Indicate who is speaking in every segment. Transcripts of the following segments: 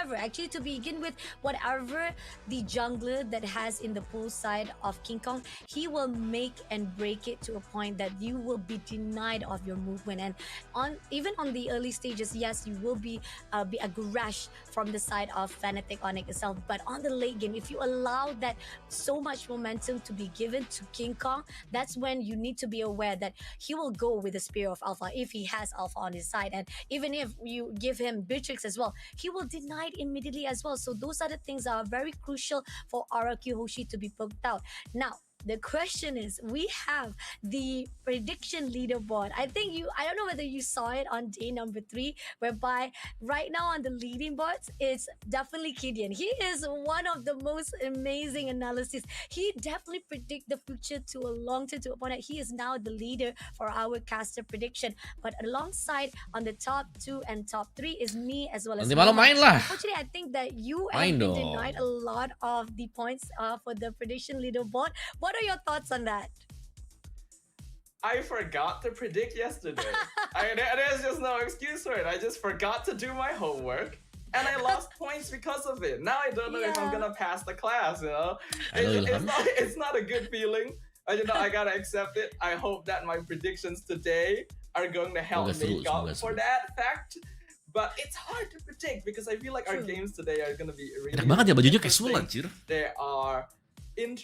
Speaker 1: whatever. Actually, to begin with, whatever the jungler that has in the pool side of King Kong, he will make and break it to a point that you will be denied of your movement. And on even on the early stages, yes, you will be aggressed from the side of Fnatic Onyx itself. But on the late game, if you allow that so much momentum to be given to King Kong, that's when you need to be aware that he will go with the Spear of Alpha if he has Alpha on his side. And even if you give him Beatrix as well, he will deny it immediately as well. So those are the things that are very crucial for RRQ Hoshi to be poked out. Now, the question is, we have the prediction leaderboard. I don't know whether you saw it on day number 3, whereby right now on the leading boards, it's definitely Kidian. He is one of the most amazing analysis. He definitely predict the future to a long term, to a point that he is now the leader for our caster prediction. But alongside on the top 2 and top 3 is me as well as
Speaker 2: Nanti malam
Speaker 1: Wawa.
Speaker 2: main lah.
Speaker 1: Unfortunately, I think that you
Speaker 2: Main
Speaker 1: have been
Speaker 2: dong.
Speaker 1: denied a lot of the points for the prediction leaderboard. What are your thoughts on that?
Speaker 3: I forgot to predict yesterday. There's just no excuse for it. I just forgot to do my homework, and I lost points because of it. Now I don't know if I'm gonna pass the class. You know, it's not a good feeling. I gotta accept it. I hope that my predictions today are going to help make up for that fact. But it's hard to predict because I feel like our games today are gonna be really.
Speaker 2: Enak banget ya bajunya casual anjir.
Speaker 3: There are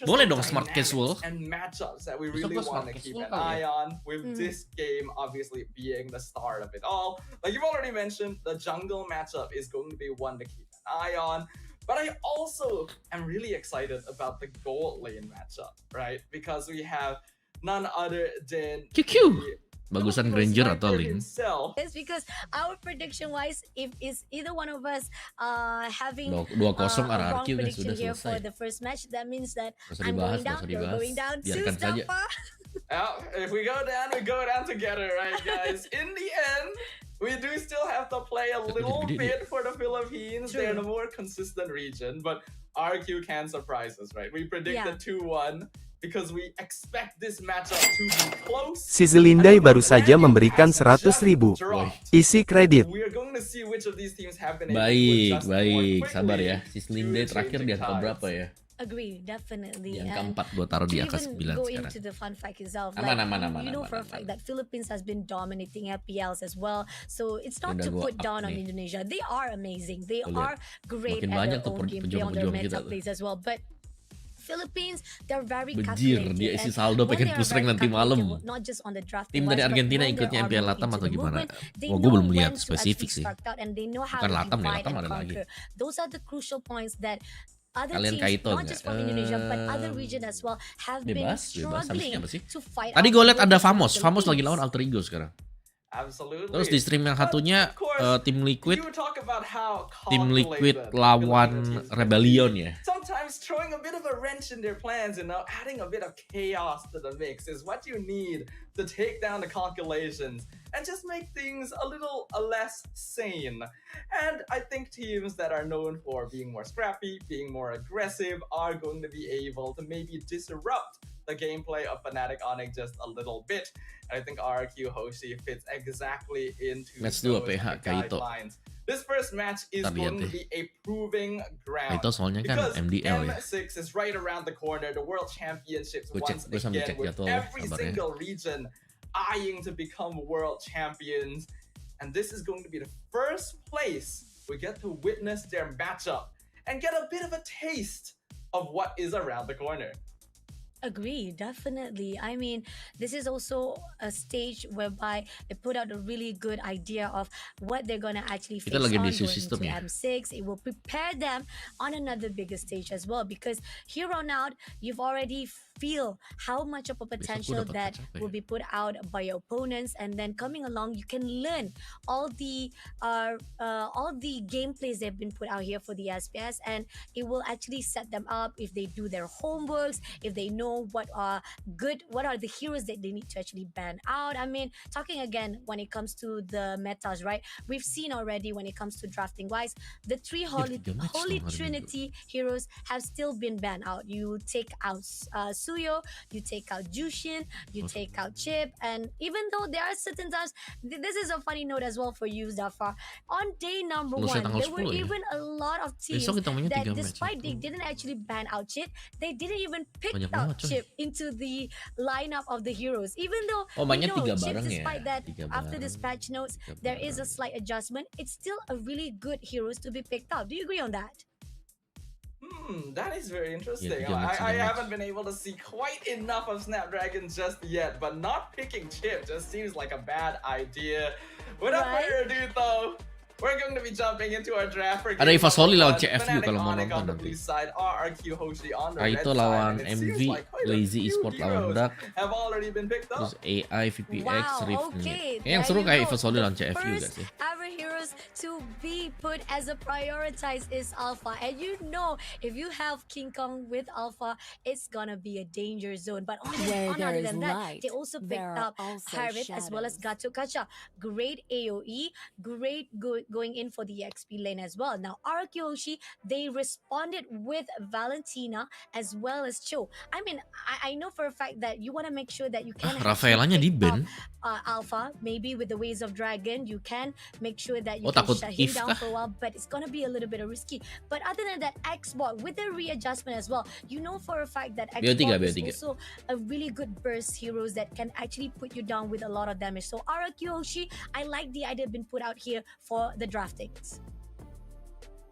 Speaker 2: boleh dong smart casual
Speaker 3: and matchups that we really want to keep an eye on, with this game obviously being the start of it all. Like you've already mentioned, the jungle matchup is going to be one to keep an eye on, but I also am really excited about the gold lane matchup, right? Because we have none other than
Speaker 2: bagusan Granger atau Link.
Speaker 1: It's because our prediction wise, if is either one of us having
Speaker 2: 2-0
Speaker 1: wrong
Speaker 2: RRQ
Speaker 1: prediction
Speaker 2: sudah
Speaker 1: here
Speaker 2: selesai.
Speaker 1: for the first match, that means that I'm
Speaker 2: dibahas,
Speaker 1: going down, you're going down too, siapa?
Speaker 3: If we go down together, right, guys? In the end, we do still have to play a little bit for the Philippines. True. They're the more consistent region, but RQ can surprise us, right? We predicted 2-1. Because we expect this matchup to be close.
Speaker 4: Sizzlindai baru saja memberikan 100.000 isi kredit.
Speaker 2: Baik, sabar ya. Sizzlindai terakhir di angka berapa ya?
Speaker 1: Agree, definitely.
Speaker 2: Yang keempat gue taruh di angka 9 sekarang.
Speaker 1: Into the fun fact itself,
Speaker 2: aman.
Speaker 1: You know for a fact that Philippines has been dominating FPLs as well. So it's not to put down on Indonesia. They are amazing. They are great at their own gameplay on their meta plays as well. But Philippines, they're very calculated.
Speaker 2: Dia isi saldo pengen push rank nanti malam.
Speaker 1: Not just on the draft.
Speaker 2: Tim dari Argentina ikutnya MPL Latam atau gimana? Gue belum lihat spesifik sih. Bukan Latam deh, Latam ada lagi.
Speaker 1: Those are the crucial points that other
Speaker 2: kalian
Speaker 1: teams, not just from Indonesia, but other region as well, have been struggling to fight.
Speaker 2: Tadi gue lihat ada Famos lagi lawan Alter Ego sekarang.
Speaker 3: Absolutely.
Speaker 2: Terus di stream yang satunya tim Liquid lawan Rebellion ya.
Speaker 3: Sometimes throwing a bit of a wrench in their plans, adding a bit of chaos to the mix is what you need to take down the calculations and just make things a little less sane. And I think teams that are known for being more scrappy, being more aggressive, are going to be able to maybe disrupt the gameplay of Fnatic Onyx just a little bit. And I think RRQ Hoshi fits exactly into those guidelines. This first match is going to be a proving ground.
Speaker 2: Itu soalnya kan
Speaker 3: because
Speaker 2: MDL ya.
Speaker 3: M6 is right around the corner. The World Championships once again with every single region eyeing to become world champions. And this is going to be the first place we get to witness their matchup and get a bit of a taste of what is around the corner.
Speaker 1: Agree, definitely. I mean, this is also a stage whereby they put out a really good idea of what they're going to actually face on going into M6. It will prepare them on another bigger stage as well, because here on out, you've already feel how much of a potential that will be put out by your opponents, and then coming along, you can learn all the gameplays they've been put out here for the SPS, and it will actually set them up if they do their homeworks, if they know know what are the heroes that they need to actually ban out. I mean, talking again when it comes to the metas, right? We've seen already when it comes to drafting wise, the three holy trinity heroes have still been banned out. You take out Suyo, you take out Jushin, you take out Chip, and even though there are certain times, this is a funny note as well for you, Zafar. On day number one, there were even a lot of teams that, despite they didn't actually ban out Chip, they didn't even pick out Chip into the lineup of the heroes. Even though we know Chip, despite that, after this patch notes, there is a slight adjustment. It's still a really good heroes to be picked up. Do you agree on that?
Speaker 3: That is very interesting. I haven't been able to see quite enough of Snapdragon just yet, but not picking Chip just seems like a bad idea. Without further ado though, we're going to be jumping into our draft for
Speaker 2: ada Eva Soli lawan CFU
Speaker 3: Fnatic
Speaker 2: kalau mau
Speaker 3: Onyx on
Speaker 2: nonton
Speaker 3: the
Speaker 2: nanti.
Speaker 3: blue side, RRQ Hoshi on the red
Speaker 2: Itu
Speaker 3: side,
Speaker 2: lawan
Speaker 3: and it
Speaker 2: MV,
Speaker 3: seems like quite a
Speaker 2: Lazy
Speaker 3: few
Speaker 2: Esport lawan
Speaker 3: heroes
Speaker 2: Dark.
Speaker 3: have already been picked up.
Speaker 2: Terus AI, VPX,
Speaker 1: Wow,
Speaker 2: Rift.
Speaker 1: okay,
Speaker 2: Kayaknya yang
Speaker 1: there
Speaker 2: seru
Speaker 1: you
Speaker 2: kayak
Speaker 1: go.
Speaker 2: Eva Soli lawan
Speaker 1: The
Speaker 2: CFU gak
Speaker 1: first
Speaker 2: sih?
Speaker 1: ever heroes to be put as a prioritized is Alpha, and you know if you have King Kong with Alpha, it's gonna be a danger zone. But other than that, they also picked up Harith as well as Gato Kacha. Great AOE, great going in for the XP lane as well. Now RRQ Hoshi, they responded with Valentina as well as Cho. I mean, I know for a fact that you want to make sure that you can
Speaker 2: Rafaelanya di ban.
Speaker 1: Alpha, maybe with the Ways of Dragon, you can make sure that you can
Speaker 2: takut
Speaker 1: shut him
Speaker 2: if
Speaker 1: down
Speaker 2: kah?
Speaker 1: for a while, but it's gonna be a little bit of risky. But other than that, Xbox with the readjustment as well, you know for a fact that Xbox is also a really good burst heroes that can actually put you down with a lot of damage. So RRQ Hoshi, I like the idea being put out here for the draftings.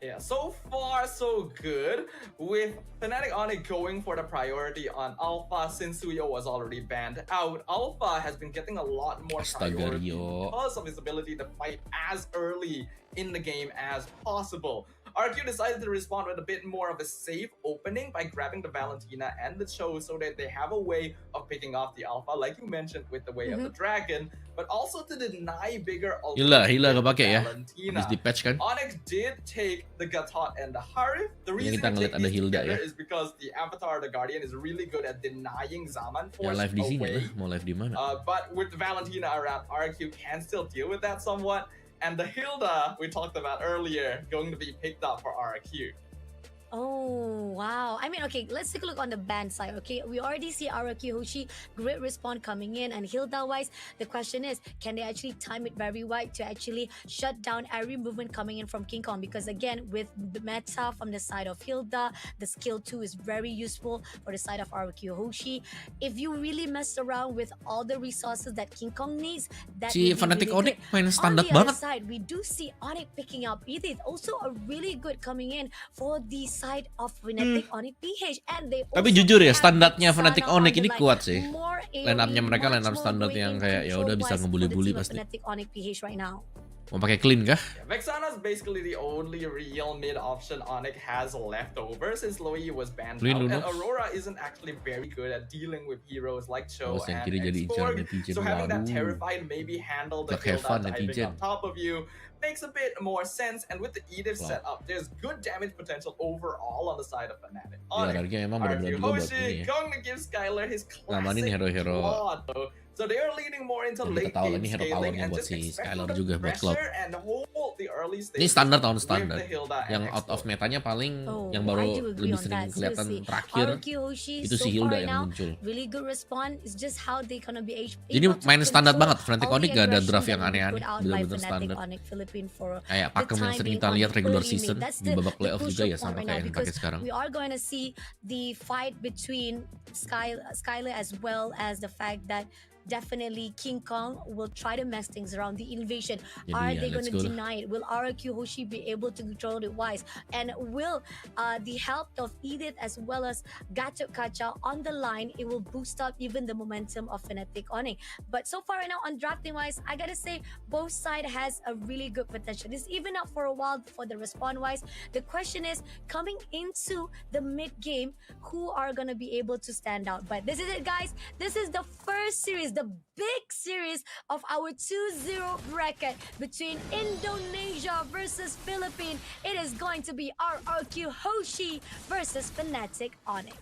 Speaker 3: Yeah, so far so good with Fnatic Onyx going for the priority on Alpha since Suyo was already banned out. Alpha has been getting a lot more priority because of his ability to fight as early in the game as possible. RQ decided to respond with a bit more of a safe opening by grabbing the Valentina and the Cho so that they have a way of picking off the Alpha, like you mentioned with the way of the Dragon, but also to deny bigger
Speaker 2: Hila kepake ya. Habis di patch kan.
Speaker 3: Onyx did take the Gatot and the Harith. The reason
Speaker 2: kita ngeliat ada Hilda ya.
Speaker 3: is because the Avatar, the Guardian, is really good at denying Zaman
Speaker 2: Ya
Speaker 3: force
Speaker 2: live di sini
Speaker 3: away.
Speaker 2: lah, mau live di mana?
Speaker 3: But with the Valentina around, RQ can still deal with that somewhat. And the Hilda we talked about earlier going to be picked up for RQ.
Speaker 1: Oh, wow. I mean, okay, let's take a look on the band side, okay? We already see RRQ Hoshi, great respawn coming in, and Hilda-wise, the question is, can they actually time it very right to actually shut down every movement coming in from King Kong? Because again, with the meta from the side of Hilda, the skill 2 is very useful for the side of RRQ Hoshi. If you really mess around with all the resources that King Kong needs, that
Speaker 2: Si Fnatic Onyx main standar banget.
Speaker 1: On the other side, we do see Onyx picking up Edith, also a really good coming in for the side of Fnatic Onyx PH, and they
Speaker 2: Tapi jujur ya, standarnya Fnatic Onyx ini kuat sih. Line up-nya mereka line up standar yang kayak ya udah bisa ngebully-bully pasti.
Speaker 1: Fnatic Onyx PH right now.
Speaker 2: Mau pakai clean kah?
Speaker 3: Yeah, Vexana's basically the only real mid option Onyx has left over since Loi was banned
Speaker 2: Clean
Speaker 3: out,
Speaker 2: dulu.
Speaker 3: and Aurora isn't actually very good at dealing with heroes like Cho
Speaker 2: Awas yang
Speaker 3: and
Speaker 2: kiri jadi incaran
Speaker 3: Xborg.
Speaker 2: netizen.
Speaker 3: So having that
Speaker 2: Waduh.
Speaker 3: terrified maybe handle the
Speaker 2: Like
Speaker 3: kill
Speaker 2: have fun,
Speaker 3: that diving
Speaker 2: netizen.
Speaker 3: on top of you makes a bit more sense, and with the Edith setup, there's good damage potential overall on the side of Fnatic.
Speaker 2: Ya, harganya emang benar-benar juga buat ini ya.
Speaker 3: Going to give Skylar his
Speaker 2: Ngamanin
Speaker 3: classic
Speaker 2: hero-hero.
Speaker 3: quad, though. So they are leaning more into
Speaker 2: Kita
Speaker 3: late
Speaker 2: tahu lah
Speaker 3: game
Speaker 2: ini hero
Speaker 3: scaling
Speaker 2: powernya
Speaker 3: and
Speaker 2: buat
Speaker 3: just
Speaker 2: si
Speaker 3: expect
Speaker 2: Skylar
Speaker 3: the
Speaker 2: juga buat club.
Speaker 3: pressure and hold the early
Speaker 2: Ini
Speaker 3: stages
Speaker 2: standar tahun
Speaker 3: with
Speaker 2: standar.
Speaker 3: the Hilda
Speaker 2: Yang
Speaker 3: and
Speaker 2: out of
Speaker 3: Xborg.
Speaker 2: metanya paling yang
Speaker 1: I
Speaker 2: baru
Speaker 1: do agree
Speaker 2: lebih
Speaker 1: on
Speaker 2: sering
Speaker 1: that,
Speaker 2: kelihatan
Speaker 1: seriously.
Speaker 2: terakhir
Speaker 1: RRQ Hoshi,
Speaker 2: itu si
Speaker 1: so
Speaker 2: Hilda
Speaker 1: far
Speaker 2: yang
Speaker 1: now,
Speaker 2: muncul.
Speaker 1: really good respawn. It's just how they gonna be
Speaker 2: Jadi
Speaker 1: able to
Speaker 2: main standar
Speaker 1: control
Speaker 2: banget. Fnatic
Speaker 1: all the
Speaker 2: Onyx gak ada
Speaker 1: aggression
Speaker 2: draft
Speaker 1: that
Speaker 2: yang
Speaker 1: will be
Speaker 2: aneh-aneh,
Speaker 1: put out by
Speaker 2: benar-benar
Speaker 1: Fnatic
Speaker 2: standar.
Speaker 1: Onyx Philippine for
Speaker 2: Kayak
Speaker 1: the
Speaker 2: pakem yang
Speaker 1: time
Speaker 2: sering
Speaker 1: being
Speaker 2: kita
Speaker 1: on
Speaker 2: lihat
Speaker 1: the
Speaker 2: regular
Speaker 1: early
Speaker 2: season
Speaker 1: mid. That's
Speaker 2: di
Speaker 1: the
Speaker 2: babak playoff juga
Speaker 1: crucial
Speaker 2: ya
Speaker 1: point
Speaker 2: sama
Speaker 1: right
Speaker 2: kayak
Speaker 1: now,
Speaker 2: yang pakai
Speaker 1: because
Speaker 2: sekarang.
Speaker 1: we are going to see the fight between Skylar as well as the fact that definitely King Kong will try to mess things around. The invasion,
Speaker 2: Jadi
Speaker 1: are
Speaker 2: ya,
Speaker 1: they going
Speaker 2: let's
Speaker 1: to
Speaker 2: go lah.
Speaker 1: deny it? Will RRQ Hoshi be able to control it wise? And will the help of Edith as well as Gato Kacha on the line, it will boost up even the momentum of Fnatic Onyx. But so far right now on drafting wise, I gotta say both side has a really good potential. This even up for a while for the respawn wise. The question is coming into the mid game, who are gonna be able to stand out? But this is it, guys. This is the first series, the big series of our 2-0 bracket between Indonesia versus Philippines. It is going to be RRQ Hoshi versus Fnatic Onyx.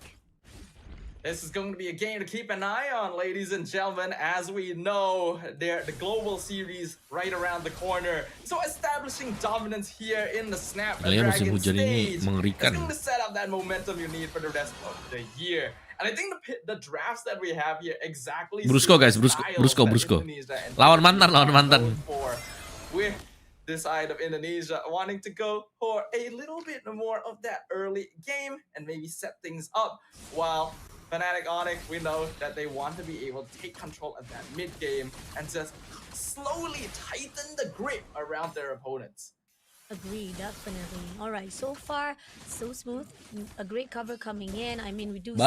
Speaker 3: This is going to be a game to keep an eye on, ladies and gentlemen. As we know, the global series right around the corner. So establishing dominance here in the Snapdragon stage is going to set up that momentum you need for the rest of the year. And I think the drafts that we have here exactly
Speaker 2: Brusko guys, Brusko. Lawan mantan.
Speaker 3: With this side of Indonesia wanting to go for a little bit more of that early game and maybe set things up, while Fnatic Onyx, we know that they want to be able to take control of that mid game and just slowly tighten the grip around their opponents.
Speaker 1: Agree, definitely. All right, so far so smooth. A great cover coming in. I mean, we do see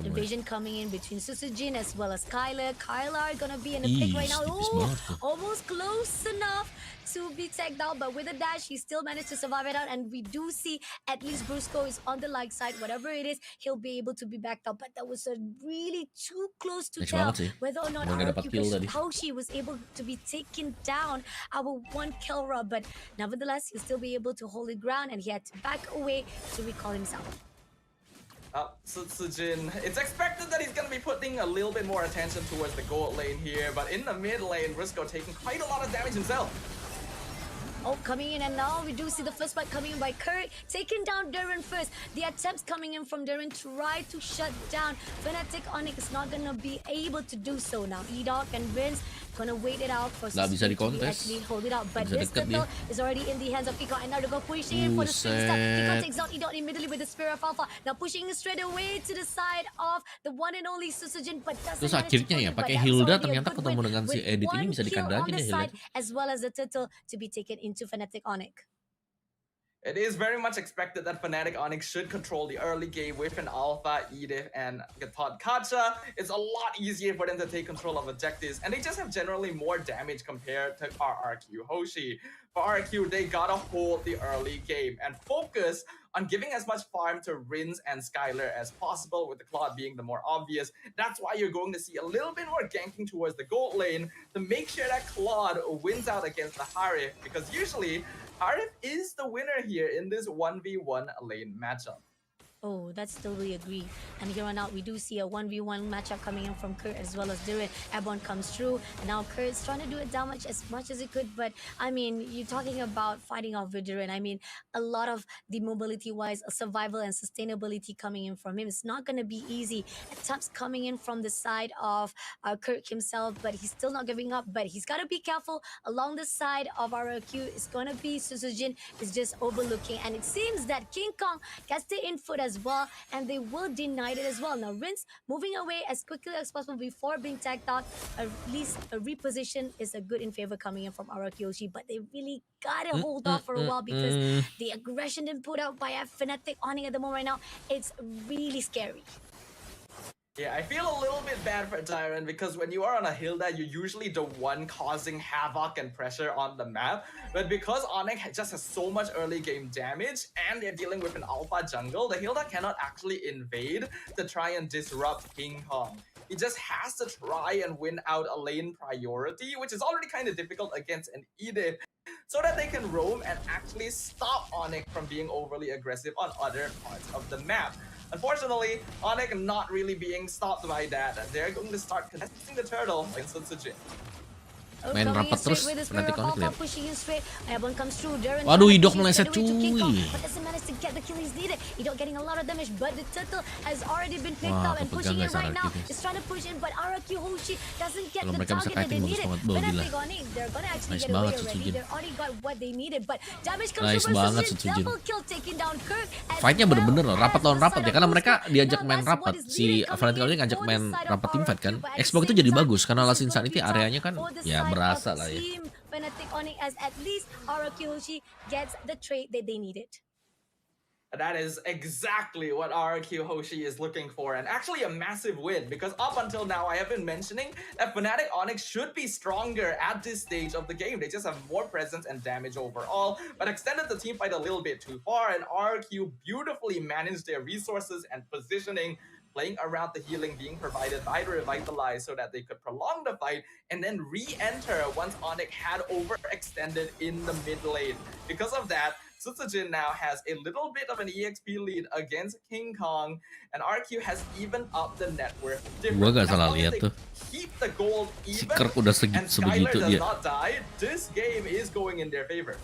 Speaker 1: invasion coming in between Susujin as well as Kyler. Kyler gonna be in the pick right now. Oh, almost close enough to be tagged out, but with a dash, he still managed to survive it out. And we do see at least Brusco is on the like side. Whatever it is, he'll be able to be backed up. But that was a really too close to tell whether or not RRQ Hoshi was able to be taken down. Our one kill rub, but nevertheless, he'll still be able to hold his ground, and he had to back away to recall himself.
Speaker 3: Sujin, it's expected that he's going to be putting a little bit more attention towards the gold lane here, but in the mid lane, Briscoe taking quite a lot of damage himself.
Speaker 1: Oh, coming in, and now we do see the first fight coming in by Kurt, taking down Duran first. The attempts coming in from Duran try to shut down Fnatic. Onyx is not gonna be able to do so now. E-Dog and Vince gonna wait it out for
Speaker 2: Nggak bisa
Speaker 1: to actually hold it out. But this battle is already in the hands of Kiko, and now they're going pushing in for the spin start. Kiko takes out E-Dog immediately with the Spear of Alpha. Now pushing straight away to the side of the one and only Susujin, but doesn't.
Speaker 2: Terus akhirnya ya pakai Hilda ternyata ketemu dengan si Edit ini bisa dikandangin ya Hilda.
Speaker 1: As well as the turtle to be taken into Fnatic Onyx.
Speaker 3: It is very much expected that Fnatic Onyx should control the early game with an Alpha, Edith, and Gatot Kacha. It's a lot easier for them to take control of objectives, and they just have generally more damage compared to RRQ Hoshi. For RRQ, they gotta hold the early game and focus on giving as much farm to Rins and Skylar as possible, with the Claude being the more obvious. That's why you're going to see a little bit more ganking towards the gold lane to make sure that Claude wins out against the Harif, because usually Harif is the winner here in this 1v1 lane matchup.
Speaker 1: Oh, that's totally agree. And here on out, we do see a 1v1 matchup coming in from Kurt as well as Duran. Airborne comes through, and now Kurt's trying to do it damage as much as he could. But I mean, you're talking about fighting off with Duran. I mean, a lot of the mobility-wise, survival and sustainability coming in from him. It's not going to be easy. Attempts coming in from the side of Kurt himself, but he's still not giving up. But he's got to be careful. Along the side of RRQ, it's going to be Susujin is just overlooking. And it seems that King Kong gets the input as well, and they will deny it as well. Now Rince moving away as quickly as possible before being tagged out. At least a reposition is a good in favor coming in from RRQ, but they really gotta hold off for a while because the aggression didn't put out by Fnatic Onyx at the moment right now. It's really scary.
Speaker 3: Yeah, I feel a little bit bad for Tyrant because when you are on a Hilda, you're usually the one causing havoc and pressure on the map. But because Onyx just has so much early game damage and they're dealing with an alpha jungle, the Hilda cannot actually invade to try and disrupt King Kong. He just has to try and win out a lane priority, which is already kind of difficult against an Edith, so that they can roam and actually stop Onyx from being overly aggressive on other parts of the map. Unfortunately, Onyx not really being stopped by that. They're going to start contesting the turtle against Sutsujin.
Speaker 2: Main rapat terus, Fnatic Onyx lihat.
Speaker 1: Waduh,
Speaker 2: Idok meleset cuy. Kalau mereka bisa kiting bagus banget, gila. Nice banget Sutsujin. Nice banget Sutsujin. Fightnya bener-bener loh, rapat lawan rapat ya, karena mereka diajak main rapat. Si Fnatic Onyx ngajak main rapat teamfight kan. Xbox itu jadi bagus karena Last Insanity areanya kan ya berasa lah ya.
Speaker 1: Fnatic Onyx as at least RRQ gets the trade that they needed.
Speaker 3: That is exactly what RRQ Hoshi is looking for, and actually a massive win, because up until now I have been mentioning that Fnatic Onyx should be stronger at this stage of the game. They just have more presence and damage overall, but extended the team fight a little bit too far, and RRQ beautifully managed their resources and positioning, playing around the healing being provided by the Revitalize so that they could prolong the fight and then re-enter once Onyx had overextended in the mid lane. Because of that, Sutsujin now has a little bit of an EXP lead against King Kong, and RQ has even up the net worth
Speaker 2: Gua
Speaker 3: difference.
Speaker 2: gak
Speaker 3: As
Speaker 2: salah
Speaker 3: long as
Speaker 2: lihat
Speaker 3: they
Speaker 2: tuh.
Speaker 3: keep the gold
Speaker 2: Si
Speaker 3: even
Speaker 2: Kirk udah
Speaker 3: and Skylar
Speaker 2: sebegitu
Speaker 3: does
Speaker 2: dia.
Speaker 3: not die, this game is going in their favor.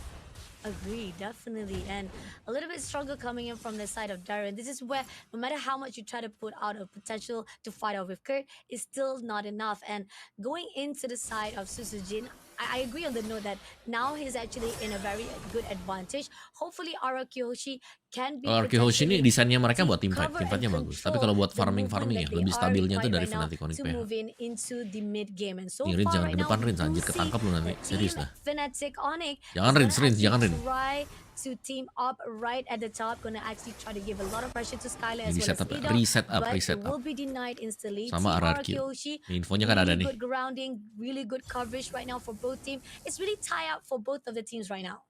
Speaker 1: Agree, definitely. And a little bit stronger coming in from the side of Darren. This is where no matter how much you try to put out of potential to fight out with Kurt, it's still not enough. And going into the side of Susujin, I agree on the note that now he's actually in a very good advantage. Hopefully RRQ Hoshi can be
Speaker 2: RRQ Hoshi ini
Speaker 1: potentially
Speaker 2: desainnya mereka
Speaker 1: to
Speaker 2: buat teamfight,
Speaker 1: cover and
Speaker 2: teamfightnya bagus. Tapi
Speaker 1: control
Speaker 2: kalau buat
Speaker 1: the movement
Speaker 2: farming
Speaker 1: that
Speaker 2: ya,
Speaker 1: they
Speaker 2: lebih
Speaker 1: are
Speaker 2: stabilnya tuh
Speaker 1: required
Speaker 2: dari
Speaker 1: right now
Speaker 2: Fnatic Onyx
Speaker 1: to
Speaker 2: PH.
Speaker 1: move in into the mid game. And so
Speaker 2: Nih, Rins
Speaker 1: far
Speaker 2: jangan
Speaker 1: right
Speaker 2: ke
Speaker 1: now,
Speaker 2: depan
Speaker 1: we
Speaker 2: Rins,
Speaker 1: do
Speaker 2: anjir
Speaker 1: see
Speaker 2: ketangkap lu nanti,
Speaker 1: that
Speaker 2: serius
Speaker 1: Team
Speaker 2: dah.
Speaker 1: Fnatic Onyx
Speaker 2: Jangan
Speaker 1: is
Speaker 2: Rins,
Speaker 1: gonna
Speaker 2: Rins, jangan
Speaker 1: actually
Speaker 2: Rins.
Speaker 1: try to team up right at the top, gonna actually try to give a lot of pressure to Skylar as
Speaker 2: Ini
Speaker 1: well as
Speaker 2: setup ya,
Speaker 1: Ida,
Speaker 2: reset up,
Speaker 1: but
Speaker 2: reset
Speaker 1: it
Speaker 2: up.
Speaker 1: will be denied instantly.
Speaker 2: Sama
Speaker 1: Team
Speaker 2: RRQ.
Speaker 1: Hoshi,
Speaker 2: Ini infonya kan ada
Speaker 1: really
Speaker 2: nih.
Speaker 1: good grounding, really good coverage right now for both teams. It's really tie up for both of the teams right now.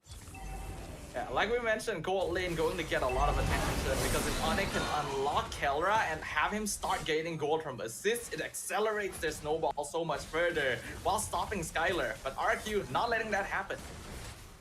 Speaker 3: Yeah, like we mentioned, gold lane going to get a lot of attention because if Onyx can unlock Kelra and have him start gaining gold from assists, it accelerates their snowball so much further while stopping Skylar. But RQ not letting that happen.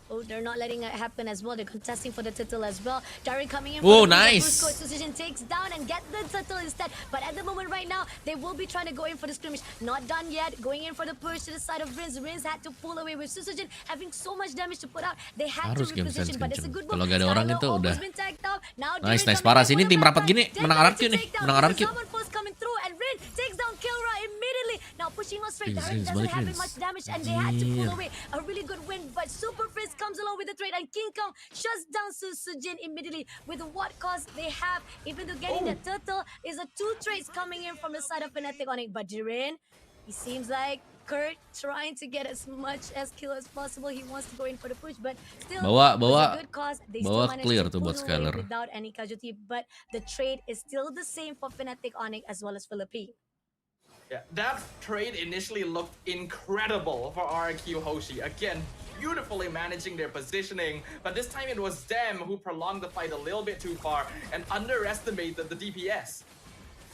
Speaker 1: Oh, they're not letting it happen as well. They're contesting for the turtle as well. Darren coming in
Speaker 2: Oh,
Speaker 1: for the
Speaker 2: nice.
Speaker 1: Decision takes down and get the turtle instead. But at the moment right now, they will be trying to go in for the scrimmage. Not done yet. Going in for the push to the side of Riz. Riz had to pull away with Susujin having so much damage to put out. They had
Speaker 2: Harus
Speaker 1: to
Speaker 2: game sense
Speaker 1: reposition, but it's a
Speaker 2: kenceng.
Speaker 1: good
Speaker 2: Kalau
Speaker 1: move.
Speaker 2: gak ada orang
Speaker 1: Skylar
Speaker 2: itu
Speaker 1: almost
Speaker 2: udah.
Speaker 1: been tagged out. Now
Speaker 2: Nice,
Speaker 1: Darren
Speaker 2: nice,
Speaker 1: coming
Speaker 2: parah
Speaker 1: in
Speaker 2: sih.
Speaker 1: for
Speaker 2: Ini
Speaker 1: the
Speaker 2: tim rapat
Speaker 1: backline.
Speaker 2: gini,
Speaker 1: Then
Speaker 2: menang
Speaker 1: there's
Speaker 2: RRQ
Speaker 1: a
Speaker 2: nih,
Speaker 1: takedown.
Speaker 2: menang
Speaker 1: There's
Speaker 2: RRQ.
Speaker 1: a summon force coming through and Rin takes down Kilra immediately. Now pushing on straight.
Speaker 2: Rins,
Speaker 1: Darren
Speaker 2: Rins,
Speaker 1: doesn't
Speaker 2: balik
Speaker 1: have
Speaker 2: Rins.
Speaker 1: much damage and they had to pull
Speaker 2: Anjir.
Speaker 1: away. A really good win, but Super Frizz comes along with the trade and King Kong shuts down Susujin immediately with what cost they have. Even though getting the turtle is a 2 trades coming in from the side of Fnatic Onyx, but Jiren, he seems like Kurt trying to get as much as kill as possible. He wants to go in for the push, but still
Speaker 2: Bawa
Speaker 1: with a good cause, they still managed
Speaker 2: clear
Speaker 1: to
Speaker 2: tuh
Speaker 1: pull
Speaker 2: buat
Speaker 1: away
Speaker 2: Skylar.
Speaker 1: without any casualty. But the trade is still the same for Fnatic Onyx as well as Philippine.
Speaker 3: Yeah, that trade initially looked incredible for RRQ Hoshi. Again, beautifully managing their positioning, but this time it was them who prolonged the fight a little bit too far and underestimated the DPS.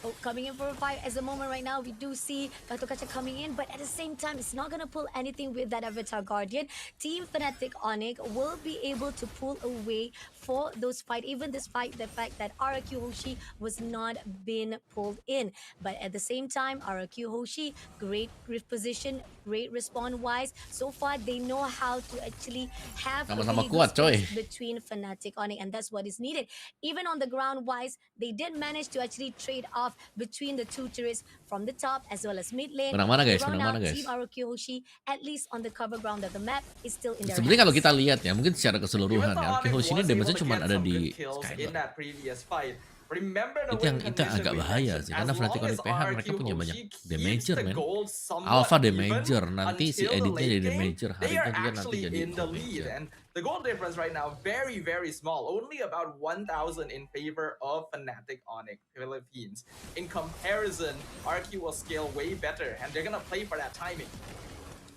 Speaker 1: Oh, coming in for a fight as a moment right now, we do see Gato Kacha coming in, but at the same time, it's not going to pull anything with that Avatar Guardian. Team Fnatic Onyx will be able to pull away for those fight, even despite the fact that RRQ Hoshi was not been pulled in. But at the same time, RRQ Hoshi, great position, great respawn wise. So far, they know how to actually have a
Speaker 2: Sama-sama
Speaker 1: really
Speaker 2: kuat,
Speaker 1: good
Speaker 2: coy.
Speaker 1: space between Fnatic Onyx, and that's what is needed. Even on the ground wise, they did manage to actually trade off between the two turrets from the top as well as mid lane.
Speaker 2: Menang mana guys?
Speaker 1: Around
Speaker 2: Menang mana
Speaker 1: now,
Speaker 2: guys?
Speaker 1: Team RRQ Hoshi, at least on the cover ground of the map, is still in their
Speaker 2: Sebenarnya kalau
Speaker 1: hands.
Speaker 2: kita lihat ya, mungkin secara keseluruhan
Speaker 3: Even
Speaker 2: ya,
Speaker 3: though
Speaker 2: RRQ
Speaker 3: Onyx
Speaker 2: Hoshi ini
Speaker 3: was able
Speaker 2: damage-nya
Speaker 3: to
Speaker 2: cuma
Speaker 3: get
Speaker 2: ada
Speaker 3: some
Speaker 2: di
Speaker 3: good kills in
Speaker 2: Skylar.
Speaker 3: that previous fight. Remember the
Speaker 2: Itu
Speaker 3: win
Speaker 2: yang
Speaker 3: condition
Speaker 2: agak
Speaker 3: we
Speaker 2: bahaya
Speaker 3: mentioned.
Speaker 2: sih, karena
Speaker 3: As
Speaker 2: Fnatic
Speaker 3: long
Speaker 2: Onyx
Speaker 3: as
Speaker 2: PH mereka
Speaker 3: RRQ
Speaker 2: punya banyak
Speaker 3: Hoshi keeps
Speaker 2: damager
Speaker 3: the
Speaker 2: men.
Speaker 3: gold somewhat
Speaker 2: Alpha
Speaker 3: even
Speaker 2: damager, nanti si
Speaker 3: until the
Speaker 2: editnya
Speaker 3: late
Speaker 2: jadi
Speaker 3: game,
Speaker 2: damager,
Speaker 3: they
Speaker 2: Harita
Speaker 3: are
Speaker 2: juga nanti
Speaker 3: actually
Speaker 2: jadi
Speaker 3: in the lead,
Speaker 2: damager.
Speaker 3: and the goal difference right now very small, only about 1,000 in favor of Fnatic Onyx Philippines. In comparison, RQ will scale way better, and they're gonna play for that timing.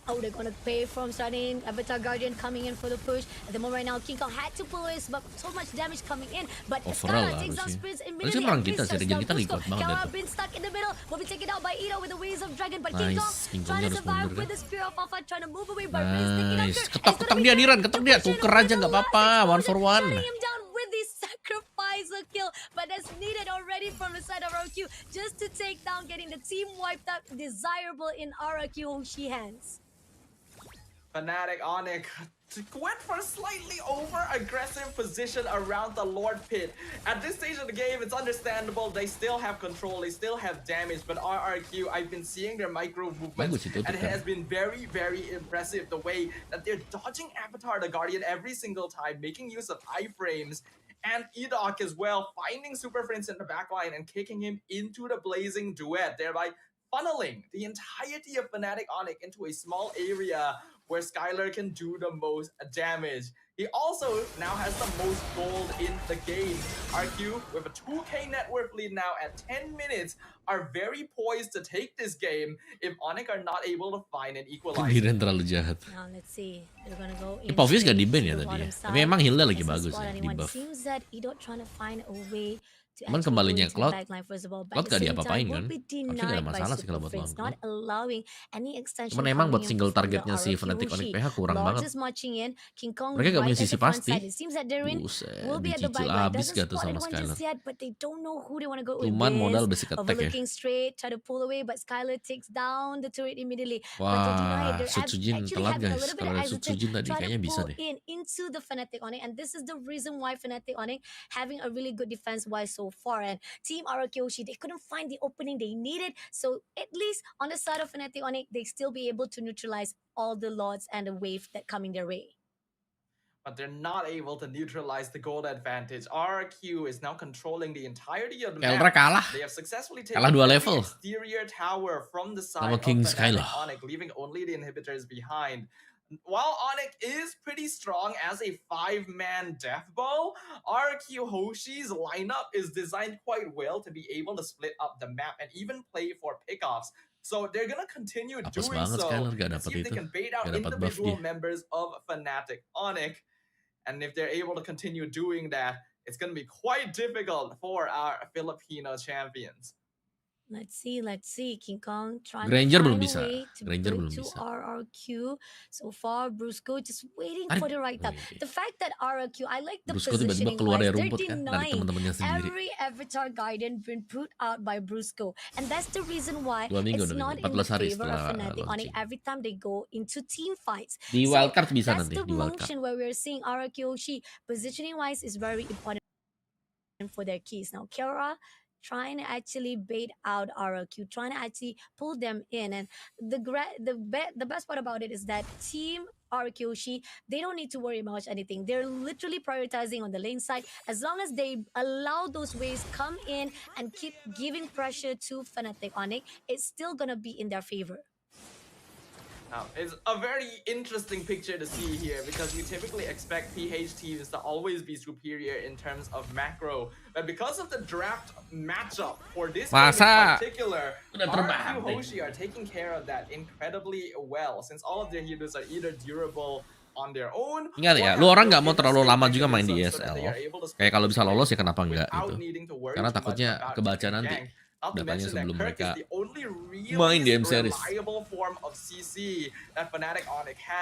Speaker 1: Oh, they're gonna pay from starting Avatar Guardian coming in for the push. At the moment right now, King Kong had to pull away, but so much damage coming in. But
Speaker 2: Overall
Speaker 1: Skylar
Speaker 2: lah
Speaker 1: takes down
Speaker 2: harusnya.
Speaker 1: Sprints
Speaker 2: Harusnya
Speaker 1: immediately.
Speaker 2: menang
Speaker 1: And
Speaker 2: kita
Speaker 1: Riz
Speaker 2: sih,
Speaker 1: shuts
Speaker 2: region
Speaker 1: down
Speaker 2: kita
Speaker 1: Cusco.
Speaker 2: kuat banget
Speaker 1: Kara
Speaker 2: itu.
Speaker 1: been stuck in the middle, will be taken out by Ida with the Waves of Dragon. But King Kong
Speaker 2: Nice, King
Speaker 1: trying to
Speaker 2: Kongnya harus
Speaker 1: survive
Speaker 2: mundur
Speaker 1: with
Speaker 2: ya.
Speaker 1: the Spear of Alpha, trying to move away. But Riz taking out
Speaker 2: Nice,
Speaker 1: Kurt.
Speaker 2: ketok dia Diran, ketok dia, tuker aja nggak apa-apa, 1-for-1.
Speaker 1: Shutting him down with the sacrificer kill, but that's needed already from the side of RQ just to take down, getting the team wiped out. Desirable in RQ Hoshi hands.
Speaker 3: Fnatic Onyx went for a slightly over-aggressive position around the Lord Pit. At this stage of the game, it's understandable. They still have control, they still have damage, but RRQ, I've been seeing their micro movements,
Speaker 2: Bagus itu,
Speaker 3: and it
Speaker 2: Tika.
Speaker 3: has been very impressive the way that they're dodging Avatar the Guardian every single time, making use of iframes, and Edok as well, finding Super Prince in the backline and kicking him into the blazing duet, thereby funneling the entirety of Fnatic Onyx into a small area where Skylar can do the most damage. He also now has the most gold in the game. RQ, with a 2k net worth lead now at 10 minutes, are very poised to take this game if Onyx are not able to find an
Speaker 2: Kok
Speaker 3: equalizer.
Speaker 2: Diran terlalu jahat.
Speaker 1: Now let's see. They're gonna go
Speaker 2: Ini
Speaker 1: in
Speaker 2: Pauvius gak
Speaker 1: straight
Speaker 2: di ban
Speaker 1: to
Speaker 2: ya
Speaker 1: the
Speaker 2: tadi ya.
Speaker 1: bottom
Speaker 2: Tapi
Speaker 1: side.
Speaker 2: emang healnya lagi
Speaker 1: Doesn't
Speaker 2: bagus
Speaker 1: spot
Speaker 2: ya, di
Speaker 1: anyone.
Speaker 2: buff.
Speaker 1: Seems that Edo trying to find a way to
Speaker 2: Cuman
Speaker 1: actually go
Speaker 2: kembalinya
Speaker 1: into the
Speaker 2: Cloud,
Speaker 1: backline first of all. But
Speaker 2: Cloud
Speaker 1: at the
Speaker 2: gak
Speaker 1: same time,
Speaker 2: diapa-apain
Speaker 1: will
Speaker 2: kan?
Speaker 1: be
Speaker 2: Harusnya gak ada
Speaker 1: denied by
Speaker 2: masalah sih kalau
Speaker 1: Super
Speaker 2: buat
Speaker 1: Friends,
Speaker 2: lawan
Speaker 1: not
Speaker 2: Cloud.
Speaker 1: allowing any extension
Speaker 2: Cuman emang
Speaker 1: coming
Speaker 2: buat
Speaker 1: in
Speaker 2: single
Speaker 1: from the
Speaker 2: targetnya si
Speaker 1: RRQ
Speaker 2: Fnatic Onyx
Speaker 1: Hoshi.
Speaker 2: PH kurang
Speaker 1: Lodge
Speaker 2: banget.
Speaker 1: is marching in. King Kong
Speaker 2: Mereka gak
Speaker 1: right
Speaker 2: punya
Speaker 1: at
Speaker 2: sisi
Speaker 1: the front
Speaker 2: pasti.
Speaker 1: side. It seems that Darin
Speaker 2: Buset,
Speaker 1: will be at the
Speaker 2: dicicil
Speaker 1: back line.
Speaker 2: abis
Speaker 1: Doesn't
Speaker 2: gak tuh
Speaker 1: spot
Speaker 2: sama
Speaker 1: anyone
Speaker 2: Skylar.
Speaker 1: just yet, but they don't know who they want to go with.
Speaker 2: Cuman modal
Speaker 1: Vince
Speaker 2: basic attack ya.
Speaker 1: overlooking straight, try to pull away, but Skylar takes down the turret immediately. But they deny it.
Speaker 2: Wah,
Speaker 1: They're
Speaker 2: Sutsujin
Speaker 1: actually
Speaker 2: telat
Speaker 1: having a
Speaker 2: guys.
Speaker 1: little bit
Speaker 2: Kalau
Speaker 1: of
Speaker 2: ada
Speaker 1: hesitant,
Speaker 2: Sutsujin tadi
Speaker 1: try to
Speaker 2: kayaknya bisa
Speaker 1: pull
Speaker 2: deh.
Speaker 1: in into the Fnatic Onyx, and this is the reason why Fnatic Onyx having a really good defense wise so far. And Team Arakyoshi, they couldn't find the opening they needed. So at least on the side of Fnatic Onyx, they still be able to neutralize all the lords and the wave that coming their way.
Speaker 3: But they're not able to neutralize the gold advantage. RRQ is now controlling the entirety of the
Speaker 2: Keldra
Speaker 3: map.
Speaker 2: kalah.
Speaker 3: They have successfully
Speaker 2: Kalah
Speaker 3: taken
Speaker 2: 2
Speaker 3: every
Speaker 2: level.
Speaker 3: exterior tower from the side
Speaker 2: Sama
Speaker 3: of
Speaker 2: King
Speaker 3: Fnatic
Speaker 2: Skylar.
Speaker 3: Onyx, leaving only the inhibitors behind. While Onyx is pretty strong as a 5-man death ball, RRQ Hoshi's lineup is designed quite well to be able to split up the map and even play for pickoffs. So they're gonna continue
Speaker 2: Apes
Speaker 3: doing
Speaker 2: banget
Speaker 3: so
Speaker 2: Skylar gak
Speaker 3: and
Speaker 2: dapet
Speaker 3: see if they
Speaker 2: itu.
Speaker 3: can bait out
Speaker 2: Gak dapat buff
Speaker 3: individual
Speaker 2: dia.
Speaker 3: members of Fnatic Onyx. And if they're able to continue doing that, it's going to be quite difficult for our Filipino champions.
Speaker 1: Let's see. King Kong trying
Speaker 2: Granger
Speaker 1: to
Speaker 2: belum
Speaker 1: find a
Speaker 2: bisa.
Speaker 1: way to
Speaker 2: Granger
Speaker 1: go
Speaker 2: belum
Speaker 1: to
Speaker 2: bisa.
Speaker 1: RRQ. So far, Brusco just waiting
Speaker 2: Tarik.
Speaker 1: for the right time.
Speaker 2: Wih.
Speaker 1: The fact that RRQ, I like the
Speaker 2: Brusco tiba-tiba
Speaker 1: positioning
Speaker 2: keluar
Speaker 1: wise.
Speaker 2: dari
Speaker 1: They're
Speaker 2: rumput kan, dari
Speaker 1: denying
Speaker 2: teman-temannya sendiri.
Speaker 1: every avatar guidance been put out by Brusco, and that's the reason why
Speaker 2: 2 minggu,
Speaker 1: it's
Speaker 2: 2
Speaker 1: not
Speaker 2: minggu.
Speaker 1: in the
Speaker 2: 14 hari
Speaker 1: favor of
Speaker 2: setelah
Speaker 1: Fnatic Onyx
Speaker 2: launching.
Speaker 1: every time they go into team fights.
Speaker 2: Di
Speaker 1: So
Speaker 2: wildcard bisa
Speaker 1: that's
Speaker 2: nanti,
Speaker 1: the
Speaker 2: di wildcard.
Speaker 1: motion where we're seeing RRQ Hoshi positioning wise is very important for their keys. Now Kara trying to actually bait out RRQ, trying to actually pull them in, and the best part about it is that Team RRQ, they don't need to worry about anything. They're literally prioritizing on the lane side. As long as they allow those waves come in and keep giving pressure to Fnatic Onyx, it's still gonna be in their favor.
Speaker 3: Now, it's a very interesting picture to see here because we typically expect PH teams to always be superior in terms of macro. But because of the draft matchup for this game in particular, RRQ Hoshi are taking care of that incredibly well since all of their heroes are either durable on their own.
Speaker 2: Ingat ya, lu orang nggak mau terlalu lama juga main di ESL. Kayak kalau bisa lolos ya kenapa enggak gitu. Karena takutnya kebaca nanti. Datanya sebelum mereka main di M-Series.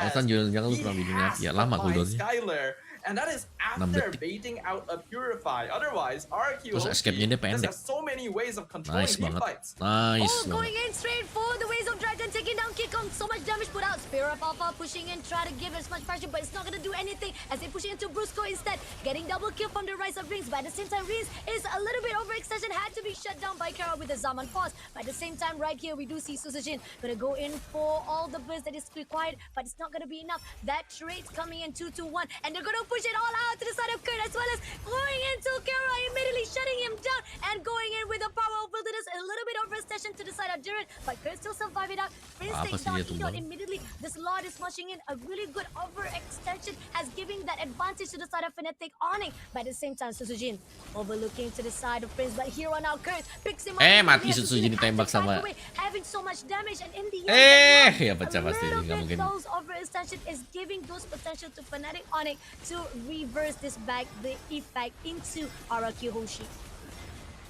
Speaker 2: Alasan jangan lu pernah bingung ya lama cooldownnya.
Speaker 3: And that is after baiting out a Purify. Otherwise, RRQ
Speaker 2: terus escape-nya dia pendek.
Speaker 3: so many ways of controlling
Speaker 2: Nice banget.
Speaker 3: fights.
Speaker 2: Nice
Speaker 1: going in straight for the Waves of Dragon, taking down Kikong. So much damage put out. Spear of Alpha pushing in, try to give as much pressure, but it's not going to do anything as they push into Brusco instead. Getting double kill from the Rise of Rings. But at the same time, Rings is a little bit overextension, had to be shut down by Kara with the Zaman Pause. But at the same time, right here, we do see Susujin going to go in for all the burst that is required, but it's not going to be enough. That trade's coming in 2-2-1, and they're going to push it all out to the side of Kurt, as well as going into Kara, immediately shutting him down and going in with the power of wilderness. A little bit overextension to the side of Jiren, but Kurt still survive it out. Prince takes down Edo immediately. This Lord is pushing in. A really good overextension has given that advantage to the side of Fnatic Onyx. But at the same time, Susujin overlooking to the side of Prince, but here on now Kurt picks him up.
Speaker 2: Mati Susujin ditembak sama.
Speaker 1: Having so much damage, and in the end,
Speaker 2: ya pecah pasti nggak mungkin.
Speaker 1: Those overextension is giving those potential to Fnatic Onyx to reverse this back the effect into RRQ Hoshi.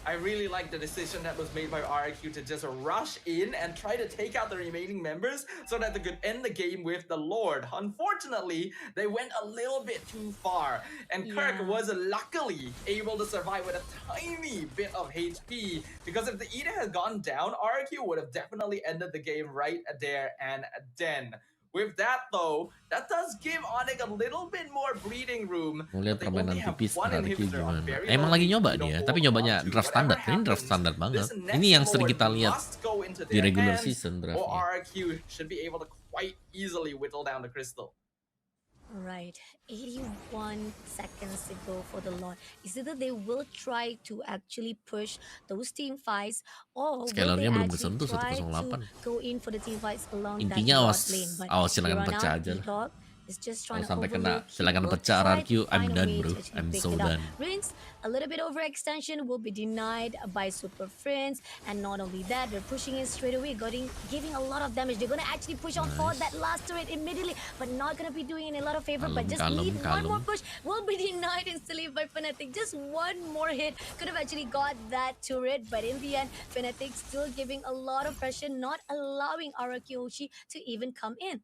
Speaker 3: I really like the decision that was made by RRQ to just rush in and try to take out the remaining members so that they could end the game with the Lord. Unfortunately, they went a little bit too far, and Kirk was luckily able to survive with a tiny bit of HP, because if the Eda had gone down, RRQ would have definitely ended the game right there and then. With that though, that does give Onyx a little bit more breathing room.
Speaker 2: Mau lihat permainan tipis RRQ gimana? Emang lagi nyoba dia, tapi nyobanya draft standar. Ini draft standar banget. Ini yang sering kita lihat di regular season draftnya.
Speaker 3: RRQ should be able to quite easily whittle down the crystal.
Speaker 1: Right, 81 seconds to go for the Lord. Is either they will try to actually push those team fights, or will they actually try to go in for the team fights along
Speaker 2: Intinya
Speaker 1: that lane. But
Speaker 2: awas silakan pecah aja lah.
Speaker 1: is just
Speaker 2: Kalau
Speaker 1: trying to
Speaker 2: sampai kena
Speaker 1: overlook. He
Speaker 2: silakan
Speaker 1: will
Speaker 2: pecah
Speaker 1: try
Speaker 2: RRQ,
Speaker 1: to
Speaker 2: I'm
Speaker 1: find a
Speaker 2: done
Speaker 1: way
Speaker 2: bro,
Speaker 1: to actually
Speaker 2: I'm
Speaker 1: pick
Speaker 2: so
Speaker 1: it up.
Speaker 2: done.
Speaker 1: Rinse, a little bit overextension will be denied by Super Friends, and not only that, they're pushing in straight away, giving a lot of damage. They're gonna actually push on for that
Speaker 2: Nice.
Speaker 1: last turret immediately, but not gonna be doing it a lot of favor. But
Speaker 2: Kalem,
Speaker 1: just
Speaker 2: kalem,
Speaker 1: need one more
Speaker 2: kalem.
Speaker 1: push, will be denied instantly by Fnatic. Just one more hit could have actually got that turret, but in the end, Fnatic still giving a lot of pressure, not allowing RRQ to even come in.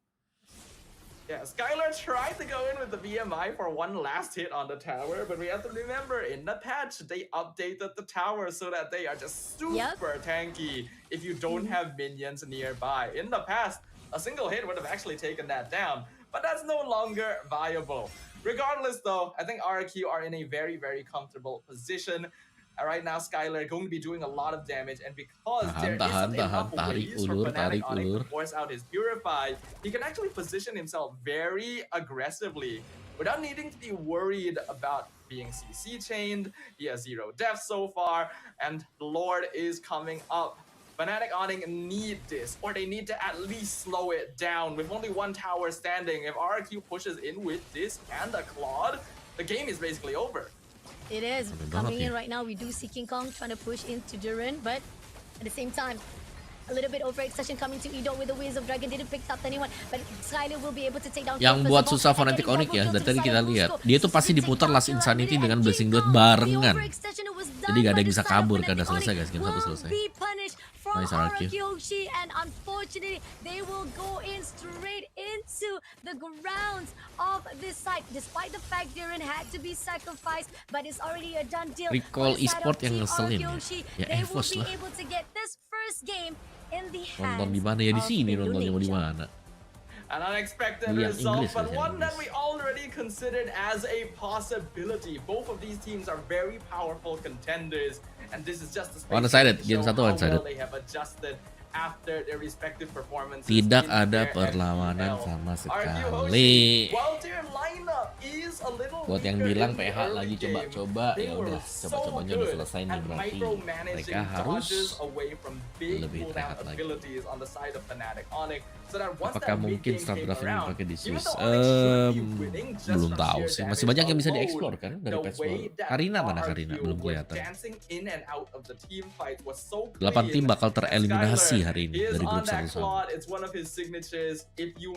Speaker 3: Yeah, Skylar tried to go in with the VMI for one last hit on the tower, but we have to remember, in the patch, they updated the tower so that they are just super tanky if you don't have minions nearby. In the past, a single hit would have actually taken that down, but that's no longer viable. Regardless though, I think RRQ are in a very, very comfortable position. Right now, Skylar going to be doing a lot of damage, and because there isn't enough
Speaker 2: tarik
Speaker 3: ways for
Speaker 2: ulur,
Speaker 3: Fnatic
Speaker 2: tarik
Speaker 3: Onyx to
Speaker 2: ulur.
Speaker 3: force out his Purify, he can actually position himself very aggressively without needing to be worried about being CC chained. He has 0 deaths so far, and the Lord is coming up. Fnatic Onyx need this, or they need to at least slow it down. With only one tower standing, if RRQ pushes in with this and a Claude, the game is basically over.
Speaker 1: It is coming in right now. We do see King Kong trying to push into Duran, but at the same time, a little bit overextension coming to Edo with the Wings of Dragon. Didn't pick up anyone, but Skyler will be able to take down.
Speaker 2: Yang buat susah Fnatic Onyx ya, dari tadi kita lihat, dia tuh pasti diputar Last Insanity dengan Blessing Duet barengan. Jadi gak ada yang bisa kabur karena selesai guys, game 1 selesai. Nice RRQ.
Speaker 1: And unfortunately, they will go in straight into the grounds of this site. Despite the fact Duran had to be sacrificed, but it's already a done deal.
Speaker 2: Recall e-sport yang ngeselin ya.
Speaker 1: They will
Speaker 2: Evos
Speaker 1: be
Speaker 2: lah.
Speaker 1: able to get this first game in the
Speaker 2: Nonton di
Speaker 1: hands
Speaker 2: mana ya, di
Speaker 1: of
Speaker 2: sini nontonnya mau di
Speaker 1: Indonesia.
Speaker 2: mana?
Speaker 3: An unexpected
Speaker 2: Yang
Speaker 3: result,
Speaker 2: Inggris
Speaker 3: but
Speaker 2: ya,
Speaker 3: one that
Speaker 2: Inggris.
Speaker 3: we already considered as a possibility. Both of these teams are very powerful contenders, and this is just a space
Speaker 2: One-sided,
Speaker 3: to
Speaker 2: game
Speaker 3: show
Speaker 2: 1
Speaker 3: how
Speaker 2: one-sided.
Speaker 3: well they have adjusted after their respective performances.
Speaker 2: Tidak
Speaker 3: in
Speaker 2: ada
Speaker 3: their
Speaker 2: perlawanan
Speaker 3: FPL.
Speaker 2: sama
Speaker 3: RRQ
Speaker 2: sekali.
Speaker 3: while their lineup is a little
Speaker 2: Buat yang
Speaker 3: weaker
Speaker 2: bilang
Speaker 3: in the
Speaker 2: PH
Speaker 3: early
Speaker 2: lagi
Speaker 3: game,
Speaker 2: coba-coba,
Speaker 3: they
Speaker 2: ya
Speaker 3: were
Speaker 2: udah
Speaker 3: so
Speaker 2: coba-cobanya udah
Speaker 3: good
Speaker 2: selesai nih,
Speaker 3: at
Speaker 2: berarti
Speaker 3: micromanaging
Speaker 2: mereka harus
Speaker 3: dodges away from big
Speaker 2: lebih
Speaker 3: cooldown
Speaker 2: rehat lagi.
Speaker 3: abilities on the side of Fnatic Onyx. So that once
Speaker 2: Apakah
Speaker 3: that
Speaker 2: mungkin
Speaker 3: mid-game
Speaker 2: strat
Speaker 3: came
Speaker 2: draft ini
Speaker 3: around,
Speaker 2: pakai di
Speaker 3: even
Speaker 2: Swiss?
Speaker 3: though Onyx should be winning just
Speaker 2: Belum
Speaker 3: from
Speaker 2: tahu
Speaker 3: sheer
Speaker 2: sih. Masih
Speaker 3: damage
Speaker 2: banyak yang bisa
Speaker 3: alone,
Speaker 2: dieksplor kan dari
Speaker 3: the
Speaker 2: patch
Speaker 3: way
Speaker 2: baru.
Speaker 3: that
Speaker 2: Karina mana
Speaker 3: RRQ
Speaker 2: Karina? Belum
Speaker 3: was
Speaker 2: kelihatan.
Speaker 3: dancing in and out of the team fight was so
Speaker 2: 8 tim
Speaker 3: clean.
Speaker 2: bakal tereliminasi
Speaker 3: Skylar
Speaker 2: hari ini
Speaker 3: is
Speaker 2: dari
Speaker 3: on
Speaker 2: grup
Speaker 3: that
Speaker 2: 1 sama.
Speaker 3: Claude. It's one of his signatures. If you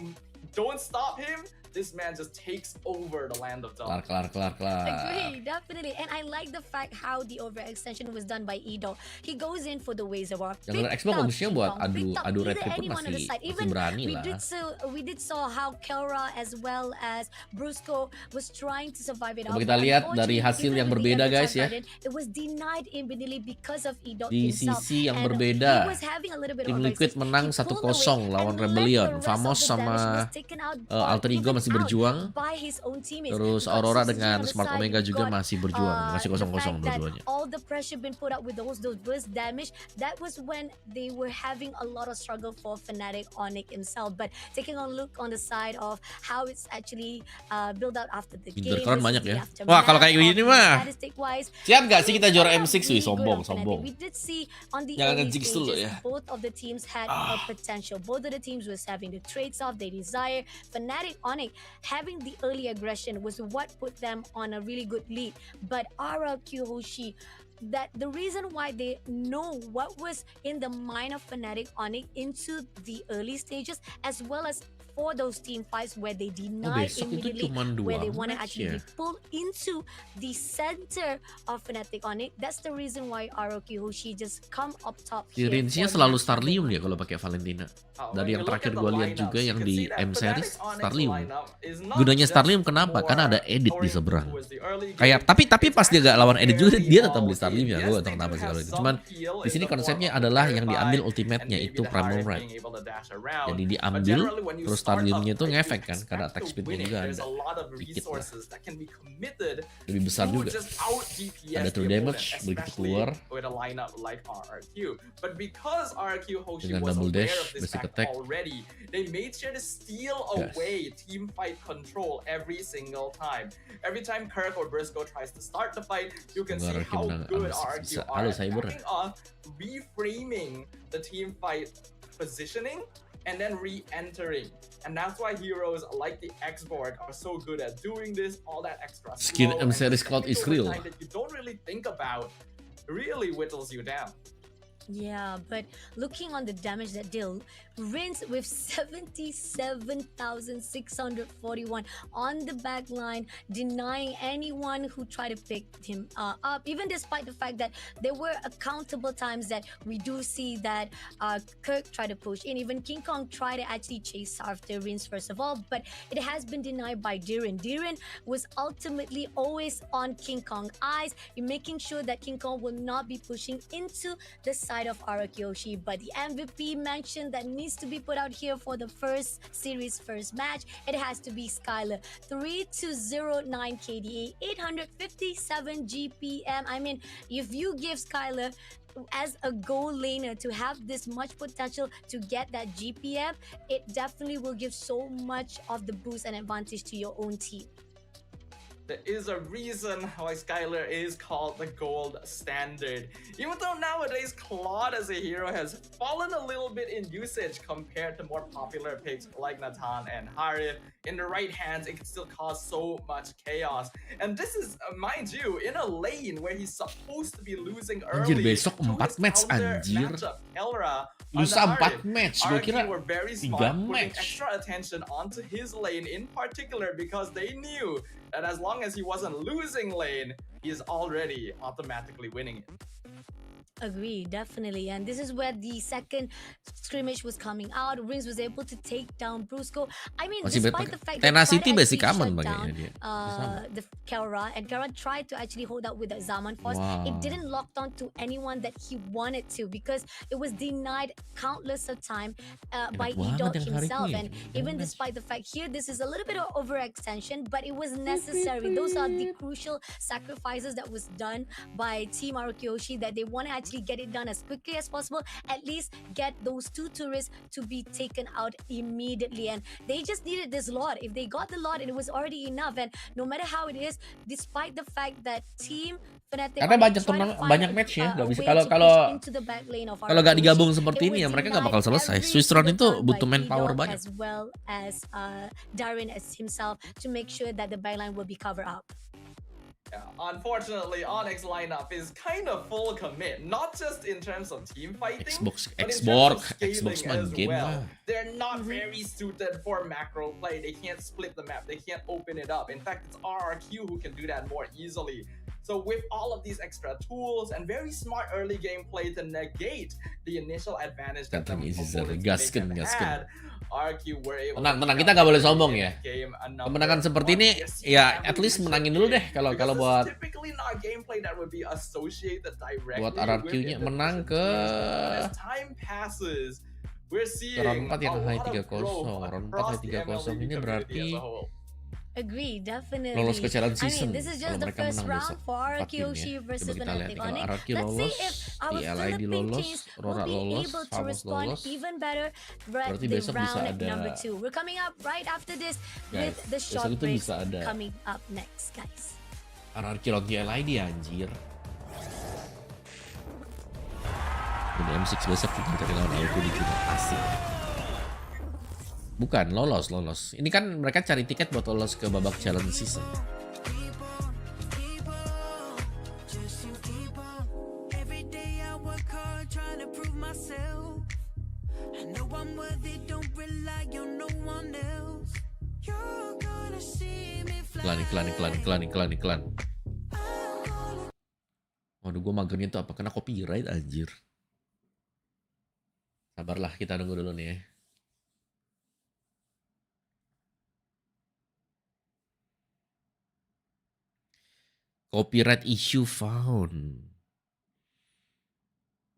Speaker 3: don't stop him, this man just takes over the land of
Speaker 2: Kelar,
Speaker 3: Dawn.
Speaker 2: kelar.
Speaker 1: Agree, definitely. And I like the fact how the overextension was done by Edo. He goes in for the Wazer War.
Speaker 2: Jangan Xbox bagusnya buat adu red pit pun masih berani lah.
Speaker 1: We did saw how Kelra as well as Brusco was trying to survive it.
Speaker 2: Coba kita lihat dari hasil yang berbeda guys ya.
Speaker 1: It was denied immediately because of Edo
Speaker 2: Di
Speaker 1: himself.
Speaker 2: sisi yang
Speaker 1: And
Speaker 2: berbeda,
Speaker 1: he was having a little bit
Speaker 2: Tim
Speaker 1: of
Speaker 2: Liquid
Speaker 1: overextension.
Speaker 2: menang
Speaker 1: He pulled
Speaker 2: 1-0
Speaker 1: away
Speaker 2: lawan
Speaker 1: and let
Speaker 2: Rebellion.
Speaker 1: the rest of
Speaker 2: Famos
Speaker 1: the damage
Speaker 2: sama
Speaker 1: was taken out
Speaker 2: Alter Ego
Speaker 1: even
Speaker 2: masih
Speaker 1: out
Speaker 2: berjuang.
Speaker 1: by his own teammates.
Speaker 2: Terus
Speaker 1: You got
Speaker 2: Aurora
Speaker 1: CCG
Speaker 2: dengan
Speaker 1: on the
Speaker 2: Smart
Speaker 1: side,
Speaker 2: Omega
Speaker 1: you
Speaker 2: juga
Speaker 1: got,
Speaker 2: masih berjuang, masih
Speaker 1: the
Speaker 2: kosong-kosong
Speaker 1: fact that
Speaker 2: dua-duanya.
Speaker 1: all the pressure been put up with those burst damage, that was when they were having a lot of struggle for Fnatic Onyx himself. But taking a look on the side of how it's actually build out after the game.
Speaker 2: Intercrown
Speaker 1: this is
Speaker 2: banyak
Speaker 1: the
Speaker 2: ya.
Speaker 1: aftermath
Speaker 2: Wah, kalau kayak
Speaker 1: of
Speaker 2: gini
Speaker 1: the
Speaker 2: mah.
Speaker 1: statistic-wise,
Speaker 2: Siap gak sih
Speaker 1: it
Speaker 2: kita juara
Speaker 1: started
Speaker 2: M6
Speaker 1: out
Speaker 2: wih?
Speaker 1: really good on
Speaker 2: Sombong.
Speaker 1: Fnatic. We did see on the
Speaker 2: Jangan
Speaker 1: early
Speaker 2: nge-jinx dulu
Speaker 1: stages,
Speaker 2: ya.
Speaker 1: both of the teams had a potential. Both of the teams was having the traits of they desire. Fnatic Onyx having the early aggression was what put them on a really good lead. But RRQ Hoshi, that the reason why they know what was in the mind of Fnatic Onyx into the early stages, as well as for those team fights where they deny
Speaker 2: besok itu
Speaker 1: immediately,
Speaker 2: cuman
Speaker 1: where they
Speaker 2: 2
Speaker 1: want to
Speaker 2: match
Speaker 1: actually
Speaker 2: ya?
Speaker 1: be pulled into the center of Fnatic Onyx. That's the reason why RRQ Hoshi just come up top
Speaker 2: Di
Speaker 1: here
Speaker 2: range-nya
Speaker 1: for
Speaker 2: selalu
Speaker 1: match
Speaker 2: Starlium
Speaker 1: number
Speaker 2: dia kalau pakai Valentina.
Speaker 3: Oh,
Speaker 2: Dari
Speaker 3: when
Speaker 2: yang
Speaker 3: you look
Speaker 2: terakhir
Speaker 3: at the
Speaker 2: gue lihat
Speaker 3: lineups,
Speaker 2: juga
Speaker 3: you
Speaker 2: yang
Speaker 3: can
Speaker 2: di
Speaker 3: see that
Speaker 2: M series
Speaker 3: Fnatic Onyx
Speaker 2: Starlium.
Speaker 3: lineup is not
Speaker 2: Gunanya
Speaker 3: just
Speaker 2: Starlium kenapa?
Speaker 3: more
Speaker 2: Karena ada edit di
Speaker 3: oriented
Speaker 2: seberang.
Speaker 3: towards the early
Speaker 2: Kayak
Speaker 3: game.
Speaker 2: tapi pas dia gak lawan edit juga
Speaker 3: Very
Speaker 2: dia tetap beli
Speaker 3: all
Speaker 2: Starlium ya.
Speaker 3: in.
Speaker 2: Gue
Speaker 3: Yes,
Speaker 2: gak tahu
Speaker 3: they
Speaker 2: kenapa
Speaker 3: do
Speaker 2: sih
Speaker 3: have
Speaker 2: kalau itu.
Speaker 3: some
Speaker 2: Cuman
Speaker 3: feel
Speaker 2: di
Speaker 3: in
Speaker 2: sini
Speaker 3: the form
Speaker 2: konsepnya
Speaker 3: of
Speaker 2: adalah yang
Speaker 3: Purify
Speaker 2: diambil
Speaker 3: and
Speaker 2: ultimate-nya
Speaker 3: maybe
Speaker 2: itu
Speaker 3: the
Speaker 2: Primal
Speaker 3: Direct
Speaker 2: Right.
Speaker 3: being able to dash around.
Speaker 2: Jadi
Speaker 3: But
Speaker 2: diambil
Speaker 3: generally when you
Speaker 2: terus
Speaker 3: start up
Speaker 2: Starliumnya tuh
Speaker 3: fight,
Speaker 2: ngefek
Speaker 3: you
Speaker 2: kan karena
Speaker 3: expect
Speaker 2: attack
Speaker 3: to
Speaker 2: speed-nya
Speaker 3: win it.
Speaker 2: juga
Speaker 3: There's
Speaker 2: ada.
Speaker 3: a lot of
Speaker 2: Dikit lah.
Speaker 3: resources that can be committed
Speaker 2: Lebih besar
Speaker 3: to
Speaker 2: juga.
Speaker 3: just out DPS
Speaker 2: Ada
Speaker 3: the
Speaker 2: true
Speaker 3: opponent,
Speaker 2: damage begitu
Speaker 3: especially
Speaker 2: keluar.
Speaker 3: with a lineup like RRQ. But because RRQ Hoshi
Speaker 2: Dengan
Speaker 3: was
Speaker 2: double
Speaker 3: aware
Speaker 2: dash,
Speaker 3: of this
Speaker 2: basic
Speaker 3: fact
Speaker 2: attack.
Speaker 3: already, they made sure to steal
Speaker 2: Yes.
Speaker 3: away team fight control every single time. Every time Kirk or Briscoe tries to start the fight, you can see
Speaker 2: Semoga RRQ
Speaker 3: how
Speaker 2: menang
Speaker 3: good
Speaker 2: sama
Speaker 3: RRQ
Speaker 2: halo
Speaker 3: are at
Speaker 2: Cyber.
Speaker 3: backing off, reframing the team fight positioning and then re-entering. And that's why heroes like the X-Borg are so good at doing this, all that extra
Speaker 2: Skin
Speaker 3: slow
Speaker 2: M
Speaker 3: and
Speaker 2: series cloud is real.
Speaker 3: time that you don't really think about really whittles you down.
Speaker 1: Yeah, but looking on the damage that deal, Rinse with 77,641 on the back line, denying anyone who tried to pick him up, even despite the fact that there were accountable times that we do see that Kirk tried to push in, even King Kong tried to actually chase after Rinse first of all, but it has been denied by Diren. Diren was ultimately always on King Kong's eyes, making sure that King Kong will not be pushing into the side of RRQ, but the MVP mentioned that needs to be put out here for the first series first match. It has to be Skylar. 3209 KDA, 857 GPM. I mean, if you give Skylar as a goal laner to have this much potential to get that GPM, it definitely will give so much of the boost and advantage to your own team.
Speaker 3: There is a reason why Skylar is called the gold standard. Even though nowadays Claude as a hero has fallen a little bit in usage compared to more popular picks like Natan and Harith, in the right hands it can still cause so much chaos. And this is, mind you, in a lane where he's supposed to be losing early.
Speaker 2: Anjir, besok 4 match anjir. Lusa 4 match, gue kira 3 match.
Speaker 3: Extra attention onto his lane in particular because they knew that as long as he wasn't losing lane, he is already automatically winning it.
Speaker 1: Agree, definitely. And this is where the second scrimmage was coming out. Rings was able to take down Brusco. I mean, despite the fact that
Speaker 2: Tenacity
Speaker 1: he
Speaker 2: basic aman
Speaker 1: shut down
Speaker 2: dia.
Speaker 1: the Kara, and Kara tried to actually hold out with the Zaman Force.
Speaker 2: Wow.
Speaker 1: It didn't lock down to anyone that he wanted to because it was denied countless of time by Edok himself. And even despite the fact here, this is a little bit of overextension, but it was necessary. Those are the crucial sacrifices that was done by Team Arukyoshi that they want to actually get it done as quickly as possible, at least get those 2 tourists to be taken out immediately. And they just needed this lot. If they got the lot, it was already enough. And no matter how it is, despite the fact that Team Fnatic
Speaker 2: karena banyak match ya, nggak bisa kalau nggak digabung seperti ini ya mereka nggak bakal selesai. Swiss Round itu butuh manpower banyak.
Speaker 1: As well as Darren as himself to make sure that the backline will be covered up.
Speaker 3: Yeah, unfortunately, Onyx lineup is kind of full commit, not just in terms of team fighting,
Speaker 2: Xbox
Speaker 3: as
Speaker 2: game
Speaker 3: well. They're not very suited for macro play. They can't split the map. They can't open it up. In fact, it's RRQ who can do that more easily. So with all of these extra tools and very smart early gameplay to negate the initial advantage that the opponents had, RRQ were able
Speaker 2: tenang, kita nggak boleh sombong ya. Kemenangan seperti ini, ya at least menangin dulu deh kalau buat RRQ-nya menang ke round 4 yang high 3-0. Round 4 high 3-0 ini berarti
Speaker 1: Agree, definitely.
Speaker 2: lolos ke challenge season.
Speaker 1: I mean, this is just the first round for RRQ versus Fnatic.
Speaker 2: RRQ lolos, LID lolos, Rora lolos, Famos lolos.
Speaker 1: Even better,
Speaker 2: berarti besok bisa ada
Speaker 1: number 2. We're coming up right after this with the short break coming up next, guys.
Speaker 2: RRQ lawan LID anjir. Ini M6 besok kita cari lawan RRQ di Juna asik. Bukan, lolos. Ini kan mereka cari tiket buat lolos ke babak challenge season. Iklan. Waduh, gue magernya tuh apa? Kena copyright anjir. Sabarlah, kita nunggu dulu nih ya. Copyright issue found.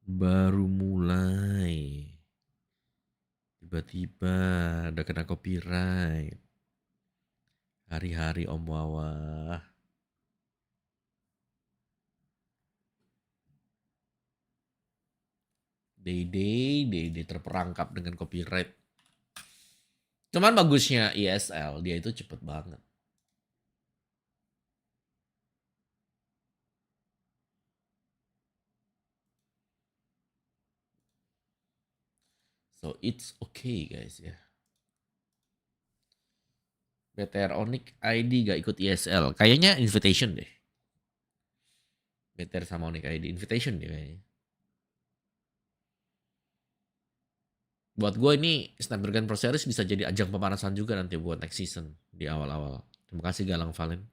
Speaker 2: Baru mulai. Tiba-tiba udah kena copyright. Hari-hari Om Wawa. Day terperangkap dengan copyright. Cuman bagusnya ESL, dia itu cepet banget. So it's okay guys ya. BTR Onyx ID gak ikut ISL. Kayaknya invitation deh. BTR sama Onyx ID invitation deh kayaknya. Buat gue ini Snapdragon Pro Series bisa jadi ajang pemanasan juga nanti buat next season di awal-awal. Terima kasih Galang Valen.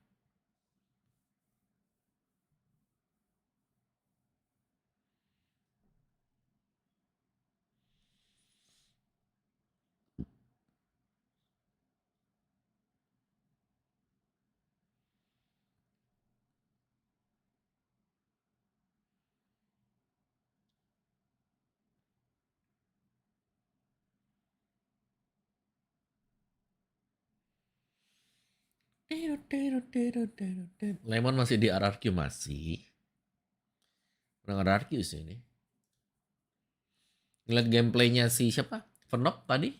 Speaker 2: Lemon masih di RRQ masih. Pernah RRQ sih ini. Ngeliat gameplaynya si siapa? FNOP tadi.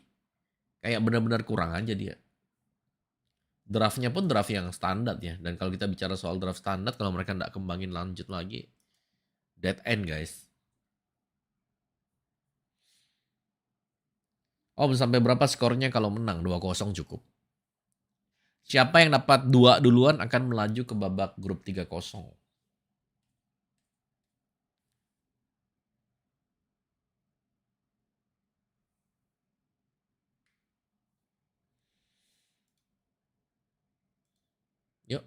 Speaker 2: Kayak benar-benar kurang aja dia. Draftnya pun draft yang standar ya. Dan kalau kita bicara soal draft standar, kalau mereka nggak kembangin lanjut lagi, dead end guys. Oh, sampai berapa skornya kalau menang? 2-0 cukup. Siapa yang dapat 2 duluan akan melaju ke babak grup 3-0. Yuk.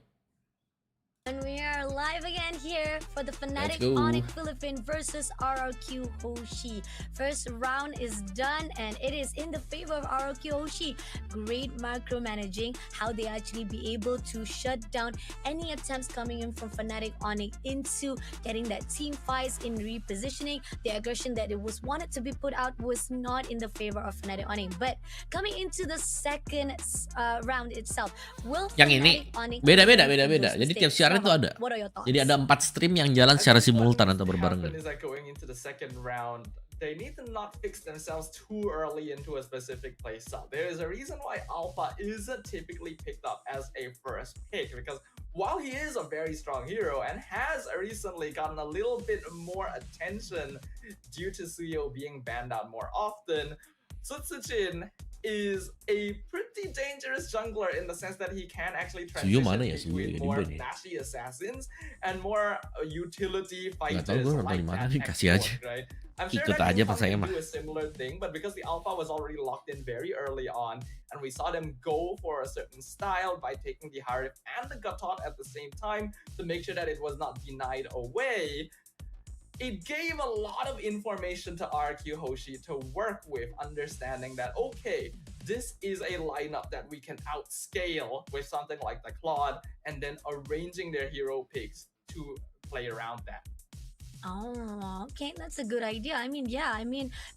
Speaker 1: And we are live again here for the Fnatic
Speaker 2: go.
Speaker 1: Onyx Philippine versus RRQ Hoshi. First round is done and it is in the favor of RRQ Hoshi. Great micromanaging, how they actually be able to shut down any attempts coming in from Fnatic Onyx into getting that team fights in repositioning. The aggression that it was wanted to be put out was not in the favor of Fnatic Onyx. But coming into the second round itself, will
Speaker 2: Yang ini beda-beda. Jadi tiap siaran itu ada. Jadi ada 4 stream yang jalan secara simultan atau berbarengan.
Speaker 3: They need to not fix themselves too early into a specific playstyle. There is a reason why Alpha isn't typically picked up as a first pick, because while he is a very strong hero and has recently gotten a little bit more attention due to Suyo being banned out more often, Sutsujin is a pretty dangerous jungler in the sense that he can actually transition between more flashy assassins and more utility fighters like that export, right? I'm sure that he'll probably do a similar thing, but because the alpha was already locked in very early on, and we saw them go for a certain style by taking the Harif and the Gatot at the same time to make sure that it was not denied away, it gave a lot of information to RRQ Hoshi to work with, understanding that, okay, this is a lineup that we can outscale with something like the Claude, and then arranging their hero picks to play around that.
Speaker 1: Oh, okay, that's a good idea. I mean, yeah,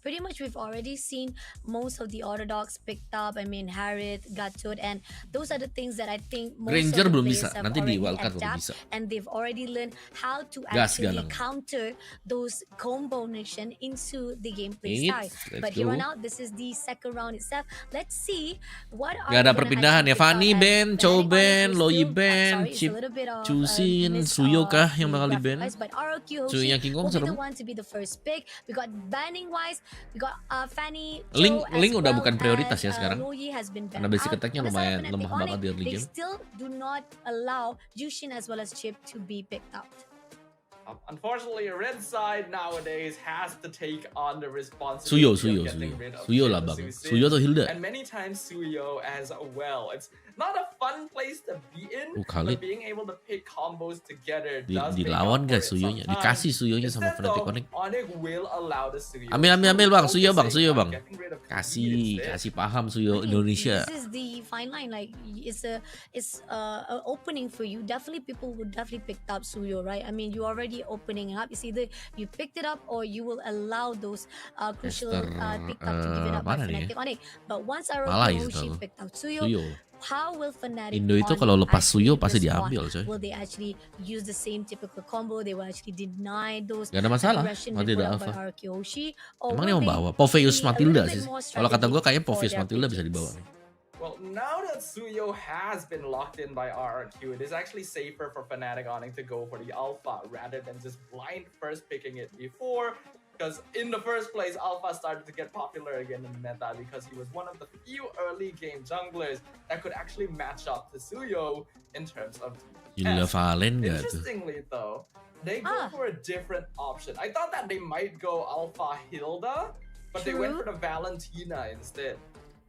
Speaker 1: pretty much we've already seen most of the Orthodox picked up. I mean, Harith, Gatut, and those are the things that I think most
Speaker 2: Ranger
Speaker 1: of the
Speaker 2: belum
Speaker 1: players
Speaker 2: bisa,
Speaker 1: have
Speaker 2: nanti di
Speaker 1: already
Speaker 2: wildcard belum
Speaker 1: adapted,
Speaker 2: bisa.
Speaker 1: and they've already learned how to
Speaker 2: Gas
Speaker 1: actually
Speaker 2: galang.
Speaker 1: counter those combination into the gameplay style. But here on out, this is the second round itself. Let's see what are
Speaker 2: Gak ada
Speaker 1: we gonna
Speaker 2: perpindahan ya.
Speaker 1: actually pick
Speaker 2: Fanny
Speaker 1: out as
Speaker 2: ban,
Speaker 1: Fnatic
Speaker 2: Chow
Speaker 1: Onyx
Speaker 2: ban,
Speaker 1: is
Speaker 2: Loi
Speaker 1: still-
Speaker 2: ban,
Speaker 1: sorry, it's a
Speaker 2: Chip
Speaker 1: little bit of,
Speaker 2: Chusin,
Speaker 1: miss
Speaker 2: Suyo kah
Speaker 1: of
Speaker 2: yang
Speaker 1: the
Speaker 2: bakal di
Speaker 1: graphic
Speaker 2: ban?
Speaker 1: wise, but RRQ Hoshi
Speaker 2: Suyo King Kong
Speaker 1: will be
Speaker 2: serem.
Speaker 1: the one to be the first pick. We got banning wise, we got Fanny,
Speaker 2: Link
Speaker 1: as
Speaker 2: udah
Speaker 1: well
Speaker 2: bukan prioritas
Speaker 1: as,
Speaker 2: ya sekarang.
Speaker 1: Loyi has been
Speaker 2: Karena
Speaker 1: banned
Speaker 2: basic
Speaker 1: out.
Speaker 2: attack-nya
Speaker 1: On the side of
Speaker 2: lumayan
Speaker 1: Fnatic
Speaker 2: lemah
Speaker 1: Onyx,
Speaker 2: banget di early
Speaker 1: they
Speaker 2: game.
Speaker 1: still do not allow Jushin as well as Chip to be picked out.
Speaker 3: Unfortunately, Red side nowadays has to take on the
Speaker 2: Suyo,
Speaker 3: responsibility of getting rid of
Speaker 2: Suyo
Speaker 3: Chip
Speaker 2: lah bang.
Speaker 3: Susin,
Speaker 2: Suyo atau Hilda?
Speaker 3: and many times Suyo as well. It's not a fun place to be in,
Speaker 2: Khalid.
Speaker 3: but being able to pick combos together
Speaker 2: Di,
Speaker 3: does make
Speaker 2: dilawan
Speaker 3: up for
Speaker 2: guys
Speaker 3: it
Speaker 2: Suyonya,
Speaker 3: sometimes.
Speaker 2: dikasih Suyonya sama
Speaker 3: Instead
Speaker 2: Fnatic
Speaker 3: though,
Speaker 2: Onyx.
Speaker 3: Onyx will allow the Suyo
Speaker 2: Ambil bang, Suyo bang,
Speaker 3: focusing on
Speaker 2: bang.
Speaker 3: getting rid of
Speaker 2: Kasih
Speaker 3: Khalid.
Speaker 2: paham Suyo
Speaker 1: I mean,
Speaker 2: Indonesia.
Speaker 1: This is the fine line. Like it's a opening for you. Definitely, people would definitely pick up Suyo, right? I mean, you already opening up. It's either you picked it up or you will allow those crucial picked up to give it up by
Speaker 2: mana nih
Speaker 1: Fnatic Onyx. But once
Speaker 2: Malai
Speaker 1: RRQ Hoshi
Speaker 2: setahu.
Speaker 1: picked out Suyo,
Speaker 2: Suyo.
Speaker 1: how will Fnatic
Speaker 2: Indo itu
Speaker 1: Onyx
Speaker 2: kalau lepas
Speaker 1: actually
Speaker 2: Suyo pasti
Speaker 1: respond?
Speaker 2: diambil coy.
Speaker 1: Will they actually use the same typical combo? They will actually deny those
Speaker 2: Gak ada masalah,
Speaker 1: aggression
Speaker 2: mati
Speaker 1: been put
Speaker 2: udah
Speaker 1: out by
Speaker 2: alpha.
Speaker 1: RRQ Hoshi? Or
Speaker 2: Emang
Speaker 1: will
Speaker 2: dia mau
Speaker 1: they
Speaker 2: bawa Poveus
Speaker 1: be a
Speaker 2: Matilda
Speaker 1: little bit
Speaker 2: sih.
Speaker 1: more
Speaker 2: Kalau kata gue kayaknya
Speaker 1: strategic
Speaker 2: Poveus
Speaker 1: for their
Speaker 2: Matilda bisa
Speaker 1: pickings?
Speaker 2: dibawa nih.
Speaker 3: Well, now that Suyo has been locked in by RRQ, it is actually safer for Fnatic Onyx to go for the Alpha rather than just blind first picking it before. Because in the first place, Alpha started to get popular again in meta because he was one of the few early game junglers that could actually match up to Suyo in terms of
Speaker 2: Gila
Speaker 3: DPS.
Speaker 2: Valen gak tuh?
Speaker 3: Interestingly though, they go for a different option. I thought that they might go Alpha Hilda, but they went for the Valentina instead.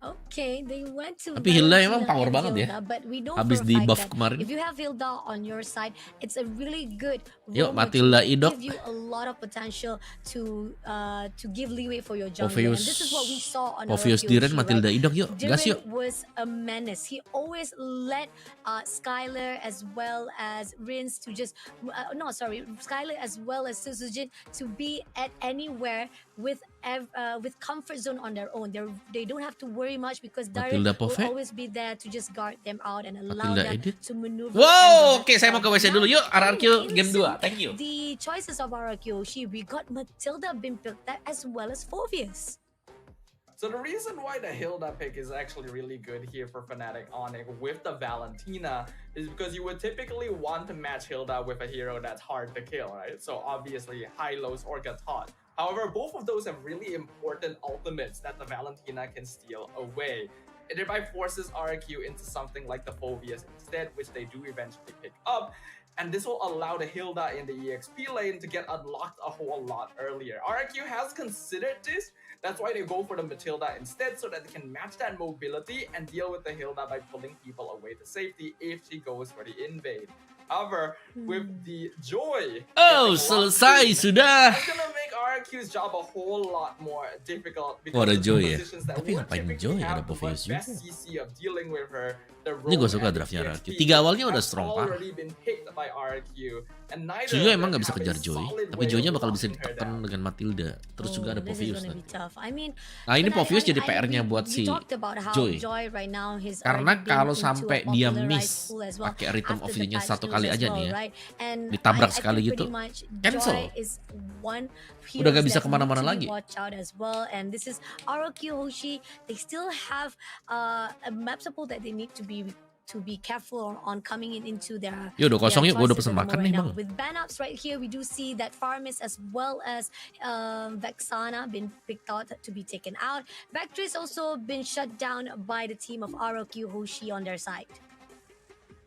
Speaker 1: Okay, they went to
Speaker 2: Tapi Hilda emang
Speaker 1: Valentina
Speaker 2: power
Speaker 1: and
Speaker 2: banget ya.
Speaker 1: Hilda, but we know
Speaker 2: Habis
Speaker 1: for a
Speaker 2: di
Speaker 1: fact
Speaker 2: buff
Speaker 1: that
Speaker 2: kemarin.
Speaker 1: if you have Hilda on your side, it's a really good
Speaker 2: Yuk,
Speaker 1: role
Speaker 2: Matilda
Speaker 1: model to
Speaker 2: Idok.
Speaker 1: give you a lot of potential to give leeway for your jungler. And this is what we saw on
Speaker 2: Povius
Speaker 1: RRQ,
Speaker 2: Diren, Matilda
Speaker 1: right?
Speaker 2: Idok yuk. Gas yuk.
Speaker 1: Diren was a menace. He always led Skylar as well as Rins to just Skylar as well as Suzujin to be at anywhere with comfort zone on their own. They don't have to worry much because Darren
Speaker 2: Matilda
Speaker 1: will
Speaker 2: Pove.
Speaker 1: always be there to just guard them out and allow
Speaker 2: Matilda
Speaker 1: them
Speaker 2: Edit.
Speaker 1: to maneuver.
Speaker 2: Wow, oke, saya mau ke WC dulu. Yuk, RRQ game 2. Thank you.
Speaker 1: The choices of RRQ, we got Matilda being picked up as well as Phoveus.
Speaker 3: So the reason why the Hilda pick is actually really good here for Fnatic Onyx with the Valentina is because you would typically want to match Hilda with a hero that's hard to kill, right? So obviously Hylos or Gatot. However, both of those have really important ultimates that the Valentina can steal away. It thereby forces RRQ into something like the Phoveus instead, which they do eventually pick up. And this will allow the Hilda in the EXP lane to get unlocked a whole lot earlier. RRQ has considered this. That's why they go for the Matilda instead, so that they can match that mobility and deal with the Hilda by pulling people away to safety if she goes for the invade. However, with the Joy,
Speaker 2: Selesai sudah.
Speaker 3: it's gonna make RRQ's job a whole lot more difficult
Speaker 2: Oh, ada
Speaker 3: because
Speaker 2: Joy
Speaker 3: of the
Speaker 2: ya?
Speaker 3: positions that
Speaker 2: Tapi
Speaker 3: would
Speaker 2: ngapain
Speaker 3: typically
Speaker 2: Joy?
Speaker 3: have
Speaker 2: Ada
Speaker 3: the
Speaker 2: Phoveus
Speaker 3: best
Speaker 2: juga.
Speaker 3: CC of dealing with her. The
Speaker 2: Ini gue
Speaker 3: roam
Speaker 2: suka
Speaker 3: and
Speaker 2: draftnya
Speaker 3: the
Speaker 2: RRQ.
Speaker 3: EXP
Speaker 2: 3 awalnya udah
Speaker 3: have
Speaker 2: strong parah.
Speaker 3: already been picked by RRQ, and neither
Speaker 2: Suyo
Speaker 3: of
Speaker 2: emang
Speaker 3: them
Speaker 2: nggak bisa
Speaker 3: have a
Speaker 2: kejar Joy,
Speaker 3: solid
Speaker 2: tapi
Speaker 3: way
Speaker 2: Joy-nya
Speaker 3: of
Speaker 2: bakal bisa
Speaker 3: locking her
Speaker 2: ditekan
Speaker 3: down.
Speaker 2: dengan Matilda. Terus juga ada
Speaker 1: This is
Speaker 2: Phoveus
Speaker 1: gonna be
Speaker 2: nanti.
Speaker 1: tough. I mean,
Speaker 2: Nah, ini
Speaker 1: but
Speaker 2: Phoveus jadi
Speaker 1: we
Speaker 2: PR-nya buat si
Speaker 1: talked about how
Speaker 2: Joy.
Speaker 1: right now he's
Speaker 2: Karena
Speaker 1: already been
Speaker 2: kalau
Speaker 1: into a
Speaker 2: sampai dia
Speaker 1: popularized
Speaker 2: miss
Speaker 1: pool as well
Speaker 2: pakai rhythm
Speaker 1: after
Speaker 2: of
Speaker 1: the
Speaker 2: the-nya
Speaker 1: patch
Speaker 2: satu
Speaker 1: news
Speaker 2: kali
Speaker 1: as
Speaker 2: aja
Speaker 1: well,
Speaker 2: nih ya.
Speaker 1: right? And
Speaker 2: Ditabrak
Speaker 1: I
Speaker 2: sekali
Speaker 1: think
Speaker 2: gitu,
Speaker 1: pretty much
Speaker 2: cancel.
Speaker 1: Joy is one
Speaker 2: Udah gak
Speaker 1: heroes
Speaker 2: bisa
Speaker 1: that
Speaker 2: kemana-mana
Speaker 1: need to
Speaker 2: lagi.
Speaker 1: be watch out as well. And this is RRQ Hoshi. They still have a map support that they need to be careful on coming into their
Speaker 2: Yuk, udah kosong yuk, gue udah
Speaker 1: choices
Speaker 2: pesen
Speaker 1: at the
Speaker 2: makan
Speaker 1: moment
Speaker 2: nih
Speaker 1: now.
Speaker 2: bang.
Speaker 1: With ban ups right here, we do see that Farmis as well as Vexana been picked out to be taken out. Vectris also been shut down by the team of RRQ Hoshi on their side.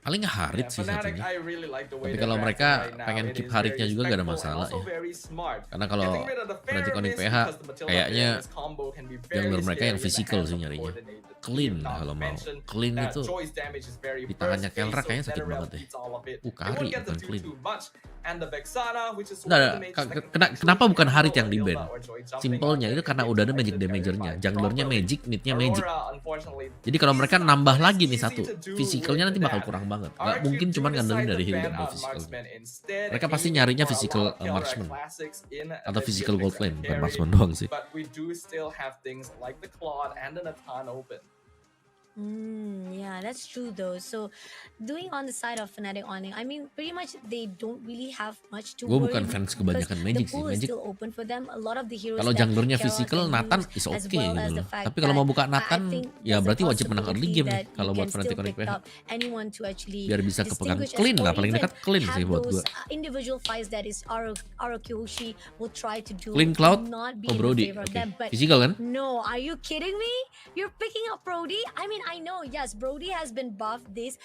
Speaker 2: Paling Harit sih
Speaker 3: Fnatic,
Speaker 2: satunya.
Speaker 3: I really like the way
Speaker 2: Tapi
Speaker 3: they're
Speaker 2: kalau
Speaker 3: drafting
Speaker 2: mereka
Speaker 3: right now.
Speaker 2: pengen
Speaker 3: It
Speaker 2: keep
Speaker 3: is
Speaker 2: Haritnya
Speaker 3: very
Speaker 2: juga gak ada
Speaker 3: respectful and
Speaker 2: masalah
Speaker 3: also
Speaker 2: ya.
Speaker 3: very smart.
Speaker 2: Karena kalau
Speaker 3: Getting rid of the
Speaker 2: Fnatic
Speaker 3: fair
Speaker 2: Onyx
Speaker 3: miss
Speaker 2: PH
Speaker 3: because the Matilda
Speaker 2: kayaknya
Speaker 3: Fairness combo can be very
Speaker 2: jungler mereka yang
Speaker 3: scary in the
Speaker 2: physical
Speaker 3: hands
Speaker 2: sih
Speaker 3: of
Speaker 2: nyarinya.
Speaker 3: coordinated.
Speaker 2: Clean
Speaker 3: Not to
Speaker 2: kalau mau.
Speaker 3: mention
Speaker 2: Clean
Speaker 3: that
Speaker 2: itu
Speaker 3: Joy's damage is very
Speaker 2: di tangannya
Speaker 3: burst-based,
Speaker 2: Kelra
Speaker 3: so
Speaker 2: kayaknya sakit
Speaker 3: Netherrealm
Speaker 2: banget deh.
Speaker 3: beats all of it. They
Speaker 2: Kari
Speaker 3: won't get to
Speaker 2: bukan
Speaker 3: do
Speaker 2: clean.
Speaker 3: too much. And the Vexana, which is
Speaker 2: Nah,
Speaker 3: ultimate, that can
Speaker 2: kenapa
Speaker 3: actually
Speaker 2: bukan Harit
Speaker 3: handle
Speaker 2: yang di ban?
Speaker 3: Hilda or Joy jumping
Speaker 2: Simpelnya
Speaker 3: out
Speaker 2: itu
Speaker 3: there
Speaker 2: karena
Speaker 3: if
Speaker 2: udah ada
Speaker 3: it's
Speaker 2: magic
Speaker 3: actually
Speaker 2: damagernya.
Speaker 3: verified
Speaker 2: Junglernya
Speaker 3: properly.
Speaker 2: magic, midnya magic.
Speaker 3: Aurora, unfortunately,
Speaker 2: Jadi kalau
Speaker 3: is
Speaker 2: mereka
Speaker 3: not
Speaker 2: nambah
Speaker 3: as
Speaker 2: lagi nih
Speaker 3: easy
Speaker 2: satu,
Speaker 3: to do
Speaker 2: physicalnya
Speaker 3: with
Speaker 2: nanti bakal
Speaker 3: that.
Speaker 2: kurang banget. Nggak
Speaker 3: RRQ
Speaker 2: mungkin
Speaker 3: do
Speaker 2: cuma ngandelin
Speaker 3: decide
Speaker 2: dari
Speaker 3: to
Speaker 2: Hilda
Speaker 3: ban
Speaker 2: buat
Speaker 3: out
Speaker 2: physical.
Speaker 3: Marksman instead,
Speaker 2: Mereka pasti
Speaker 3: aiming
Speaker 2: nyarinya
Speaker 3: for a
Speaker 2: physical
Speaker 3: lot of killer
Speaker 2: marksman
Speaker 3: classics in
Speaker 2: atau
Speaker 3: the
Speaker 2: physical
Speaker 3: Matrix
Speaker 2: gold lane,
Speaker 3: and
Speaker 2: bukan
Speaker 3: carry.
Speaker 2: marksman doang sih.
Speaker 3: But we do still have things like the Claude and the Natan open.
Speaker 1: Yeah, that's true though. So, doing on the side of Fnatic Onyx, I mean, pretty much they don't really have much to
Speaker 2: Gue
Speaker 1: worry
Speaker 2: bukan fans
Speaker 1: because
Speaker 2: kebanyakan
Speaker 1: the
Speaker 2: magic sih.
Speaker 1: pool is
Speaker 2: Magic
Speaker 1: still open for them. A lot of the heroes
Speaker 2: kalau
Speaker 1: that
Speaker 2: junglernya
Speaker 1: Carol
Speaker 2: physical,
Speaker 1: can
Speaker 2: Nathan
Speaker 1: use,
Speaker 2: is
Speaker 1: as
Speaker 2: okay
Speaker 1: well
Speaker 2: gitu
Speaker 1: as the
Speaker 2: loh.
Speaker 1: fact
Speaker 2: Tapi kalau mau buka
Speaker 1: I
Speaker 2: Nathan,
Speaker 1: think
Speaker 2: ya
Speaker 1: there's a
Speaker 2: berarti wajib menang early
Speaker 1: possibility
Speaker 2: game nih.
Speaker 1: that
Speaker 2: Kalau
Speaker 1: you
Speaker 2: buat
Speaker 1: can
Speaker 2: Fnatic
Speaker 1: still
Speaker 2: Onyx
Speaker 1: pick
Speaker 2: PH.
Speaker 1: up anyone to actually
Speaker 2: Biar bisa kepegang
Speaker 1: distinguish
Speaker 2: clean
Speaker 1: or
Speaker 2: lah, paling
Speaker 1: even
Speaker 2: dekat clean sih
Speaker 1: have
Speaker 2: buat
Speaker 1: those
Speaker 2: gue.
Speaker 1: individual fights that is RRQ Hoshi will try to do
Speaker 2: Clean Cloud,
Speaker 1: not be
Speaker 2: oh
Speaker 1: in the
Speaker 2: Brody,
Speaker 1: favor of
Speaker 2: oke.
Speaker 1: them. But
Speaker 2: Physical kan?
Speaker 1: no, are you kidding me? You're picking up Brody? I mean, I know, yes, Brody has been buffed this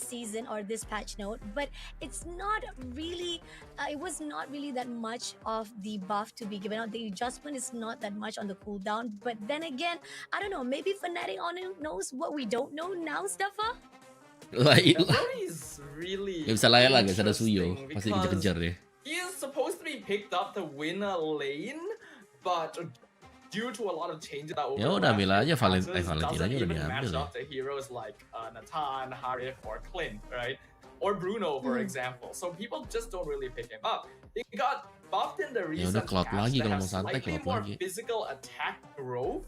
Speaker 1: season or this patch note, but it's not really, it was not really that much of the buff to be given out. The adjustment is not that much on the cooldown. But then again, I don't know, maybe Fnatic knows what we don't know now, Steffa?
Speaker 2: Lai
Speaker 3: And Brody is really
Speaker 2: Gak bisa layak lah guys, ada Suyo.
Speaker 3: interesting
Speaker 2: Pasti
Speaker 3: because
Speaker 2: kejar-kejar deh.
Speaker 3: he is supposed to be picked up to win a lane, but due to a lot of changes that
Speaker 2: Ya udah, ambil aja Valentina
Speaker 3: doesn't
Speaker 2: aja udah
Speaker 3: even
Speaker 2: diambil
Speaker 3: match
Speaker 2: ya.
Speaker 3: up to heroes like Natan, Harith, or Clint, right? Or Bruno, for example. So people just don't really pick him up. He got buffed in the
Speaker 2: Ya
Speaker 3: recent
Speaker 2: udah, Cloud
Speaker 3: patch
Speaker 2: lagi
Speaker 3: that
Speaker 2: kalau
Speaker 3: has
Speaker 2: mau santai,
Speaker 3: slightly
Speaker 2: Cloud
Speaker 3: more
Speaker 2: lagi.
Speaker 3: physical attack growth.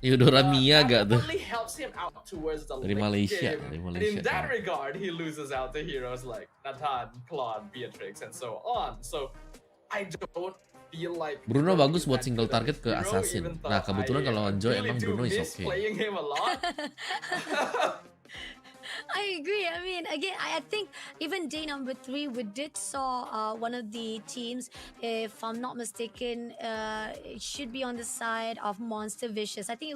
Speaker 2: Eudora Mia gak tuh?
Speaker 3: Definitely helps him out towards the
Speaker 2: Dari
Speaker 3: late
Speaker 2: Malaysia,
Speaker 3: game.
Speaker 2: dari
Speaker 3: And
Speaker 2: Malaysia.
Speaker 3: in that regard, he loses out to heroes like Nathan, Claude, Beatrix, and so on. So I don't feel like
Speaker 2: Bruno
Speaker 3: Brody
Speaker 2: bagus
Speaker 3: is
Speaker 2: buat
Speaker 3: that
Speaker 2: single
Speaker 3: good of a
Speaker 2: target ke
Speaker 3: hero,
Speaker 2: assassin.
Speaker 3: even though
Speaker 2: Nah, kebetulan
Speaker 3: I
Speaker 2: kalau Joy
Speaker 3: really
Speaker 2: emang
Speaker 3: do
Speaker 2: Bruno is
Speaker 3: miss
Speaker 2: okay.
Speaker 3: playing him a lot.
Speaker 1: I agree. I mean, again, I think even day number 3, we did saw one of the teams, if I'm not mistaken, it should be on the side of Monster Vicious. I think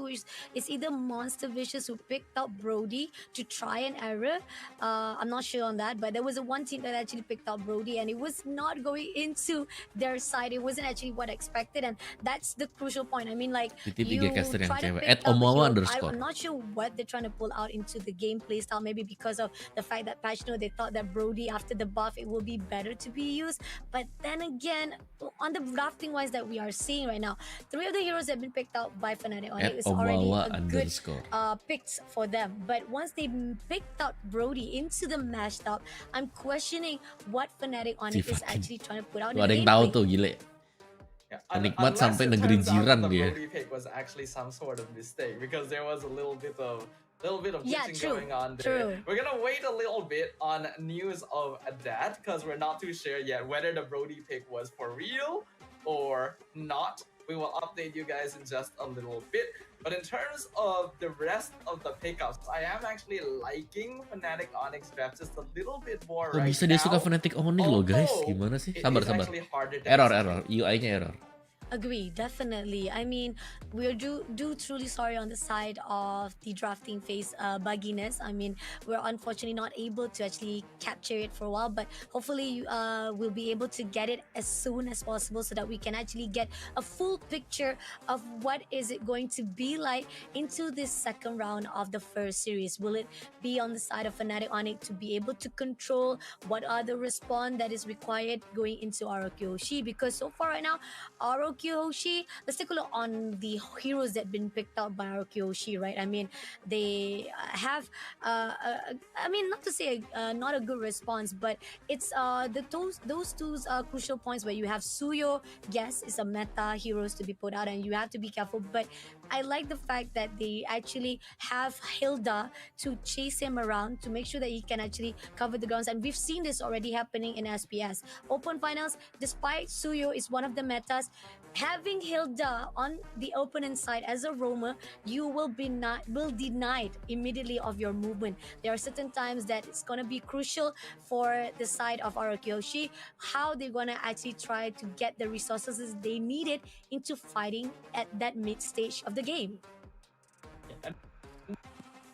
Speaker 1: it's either Monster Vicious who picked up Brody to try and error. I'm not sure on that, but there was a one team that actually picked up Brody, and it was not going into their side. It wasn't actually what I expected, and that's the crucial point. I mean, like,
Speaker 2: Titik
Speaker 1: you
Speaker 2: 3 caster yang
Speaker 1: try to
Speaker 2: cewek.
Speaker 1: pick up a
Speaker 2: @omawa
Speaker 1: hero.
Speaker 2: underscore.
Speaker 1: I'm not sure what they're trying to pull out into the gameplay style. Maybe because of the fact that Pachno, they thought that Brody after the buff it will be better to be used. But then again, on the drafting wise that we are seeing right now, 3 of the heroes have been picked out by Fnatic on it. It's already
Speaker 2: @omawa
Speaker 1: a good
Speaker 2: underscore.
Speaker 1: picks for them. But once they picked out Brody into the mashed up, I'm questioning what Fnatic on it is actually trying to put out in
Speaker 2: Ada
Speaker 1: the
Speaker 2: yang tahu
Speaker 1: gameplay.
Speaker 2: tuh, gile.
Speaker 3: Yeah,
Speaker 2: Penikmat
Speaker 3: unless
Speaker 2: sampai
Speaker 3: it
Speaker 2: negeri
Speaker 3: turns out
Speaker 2: jiran
Speaker 3: that the
Speaker 2: dia.
Speaker 3: Brody pick was actually some sort of mistake, because there was a little bit of
Speaker 1: Yeah,
Speaker 3: glitching
Speaker 1: true,
Speaker 3: going on there.
Speaker 1: true.
Speaker 3: We're gonna wait a little bit on news of that, because we're not too sure yet whether the Brody pick was for real or not. We will update you guys in just a little bit. But in terms of the rest of the pickups, I am actually liking Fnatic Onyx draft just a little bit more
Speaker 2: Kok
Speaker 3: right
Speaker 2: bisa dia suka
Speaker 3: now.
Speaker 2: Fnatic Onyx loh guys?
Speaker 3: Although,
Speaker 2: Gimana sih?
Speaker 3: it
Speaker 2: Sabar,
Speaker 3: is
Speaker 2: sabar.
Speaker 3: actually harder to
Speaker 2: Error,
Speaker 3: execute.
Speaker 2: UI-nya error.
Speaker 1: Agree, definitely. I mean, we're do truly sorry on the side of the drafting phase bugginess. I mean, we're unfortunately not able to actually capture it for a while, but hopefully we'll be able to get it as soon as possible so that we can actually get a full picture of what is it going to be like into this second round of the first series. Will it be on the side of Fnatic Onyx to be able to control what are the response that is required going into RRQ Hoshi? Because so far right now, RRQ Hoshi, let's take a look on the heroes that have been picked out by RRQ Hoshi, right? I mean, they have, I mean, not to say not a good response, but it's those two crucial points where you have Suyo, yes, is a meta heroes to be put out, and you have to be careful. But I like the fact that they actually have Hilda to chase him around to make sure that he can actually cover the grounds. And we've seen this already happening in SPS. Open finals, despite Suyo is one of the metas, having Hilda on the opponent side as a roamer, you will be denied immediately of your movement. There are certain times that it's gonna be crucial for the side of Arakyoshi, how they're gonna actually try to get the resources they needed into fighting at that mid stage of the game.
Speaker 3: And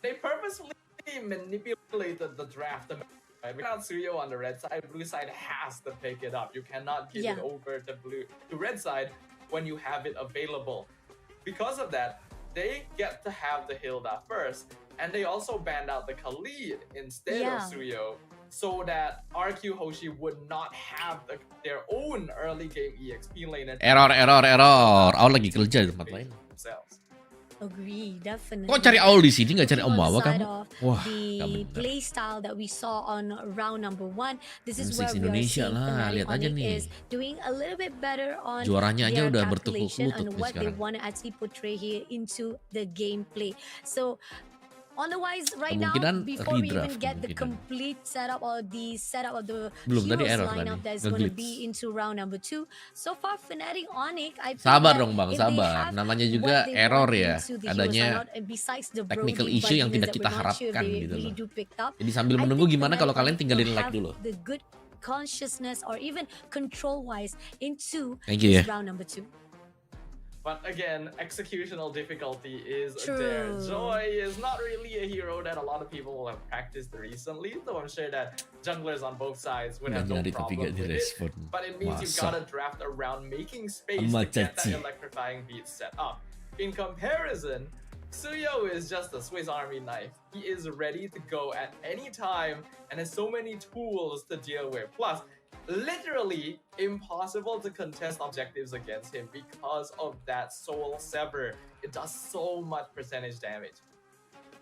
Speaker 3: they purposely manipulated the draft. Right? Without Suyo on the red side, blue side has to pick it up. You cannot give it over to red side when you have it available. Because of that, they get to have the Hilda first, and they also banned out the Khalid instead of Suyo, so that RQ Hoshi would not have their own early game EXP lane.
Speaker 2: Error. Aul lagi kerja di tempat lain.
Speaker 3: Themselves.
Speaker 1: Agree, definitely.
Speaker 2: Kok cari Aul di sini nggak cari Omawa kamu?
Speaker 1: Wah, the play style that we saw on round number 1, this is where we
Speaker 2: Indonesia
Speaker 1: are seeing
Speaker 2: lah, lihat aja nih.
Speaker 1: is doing a little bit better on
Speaker 2: Juaranya aja
Speaker 1: their
Speaker 2: udah bertukuk
Speaker 1: calculation
Speaker 2: lutut
Speaker 1: on
Speaker 2: nih
Speaker 1: what they
Speaker 2: sekarang.
Speaker 1: want to actually portray here into the gameplay. So otherwise, right now,
Speaker 2: Kemungkinan
Speaker 1: before we
Speaker 2: redraft,
Speaker 1: even get the
Speaker 2: kemungkinan.
Speaker 1: complete setup or the setup of the
Speaker 2: Belum, tadi
Speaker 1: heroes
Speaker 2: error
Speaker 1: lineup
Speaker 2: tadi,
Speaker 1: that is going to
Speaker 2: nge-glitch.
Speaker 1: be into round number 2, so far Fnatic Onyx, I feel
Speaker 2: Sabar
Speaker 1: that
Speaker 2: dong Bang,
Speaker 1: if they
Speaker 2: sabar.
Speaker 1: have
Speaker 2: Namanya
Speaker 1: what
Speaker 2: juga
Speaker 1: they
Speaker 2: error
Speaker 1: want
Speaker 2: ya.
Speaker 1: into the heroes
Speaker 2: Adanya
Speaker 1: lineup, and besides the
Speaker 2: technical
Speaker 1: Brody
Speaker 2: issue yang
Speaker 1: bugginess
Speaker 2: tidak
Speaker 1: that
Speaker 2: kita
Speaker 1: we're not sure
Speaker 2: harapkan
Speaker 1: they
Speaker 2: gitu
Speaker 1: really
Speaker 2: loh.
Speaker 1: do pick up,
Speaker 2: Jadi sambil
Speaker 1: I
Speaker 2: menunggu
Speaker 1: think
Speaker 2: gimana kalau
Speaker 1: Fnatic
Speaker 2: kalian
Speaker 1: Onyx
Speaker 2: tinggalin
Speaker 1: will
Speaker 2: like
Speaker 1: have
Speaker 2: dulu.
Speaker 1: the good consciousness or even control wise into
Speaker 2: Thank you
Speaker 1: this
Speaker 2: ya.
Speaker 1: round number 2.
Speaker 3: But again, executional difficulty is
Speaker 1: True.
Speaker 3: there. Joy is not really a hero that a lot of people have practiced recently, though I'm sure that junglers on both sides would have no
Speaker 2: Nyari tapi
Speaker 3: problem
Speaker 2: gak
Speaker 3: with it.
Speaker 2: direspon.
Speaker 3: But it means you've
Speaker 2: Masa.
Speaker 3: got to draft around making space
Speaker 2: Sama
Speaker 3: to get that
Speaker 2: caci.
Speaker 3: electrifying beat set up. In comparison, Suyo is just a Swiss Army knife. He is ready to go at any time and has so many tools to deal with. Plus, literally impossible to contest objectives against him because of that soul sever. It does so much percentage damage.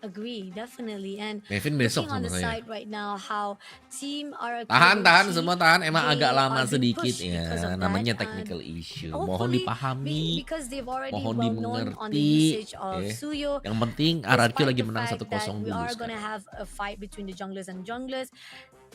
Speaker 1: Agree, definitely. And
Speaker 2: Kevin besok
Speaker 1: looking on
Speaker 2: sama
Speaker 1: the
Speaker 2: saya.
Speaker 1: side right now, how team RRQ
Speaker 2: Tahan
Speaker 1: Hoshi,
Speaker 2: semua tahan. Emang
Speaker 1: they
Speaker 2: agak lama
Speaker 1: are being
Speaker 2: sedikit
Speaker 1: pushed
Speaker 2: ya.
Speaker 1: because of
Speaker 2: Namanya
Speaker 1: that.
Speaker 2: technical issue. Mohon
Speaker 1: Hopefully,
Speaker 2: dipahami.
Speaker 1: because they've already
Speaker 2: Mohon
Speaker 1: well known on the
Speaker 2: dimengerti.
Speaker 1: usage of Suyo.
Speaker 2: Yang penting RRQ
Speaker 1: Despite
Speaker 2: lagi
Speaker 1: the
Speaker 2: menang
Speaker 1: fact
Speaker 2: 1-0
Speaker 1: that we
Speaker 2: dulu
Speaker 1: are gonna
Speaker 2: sekarang.
Speaker 1: have a fight between the junglers and junglers,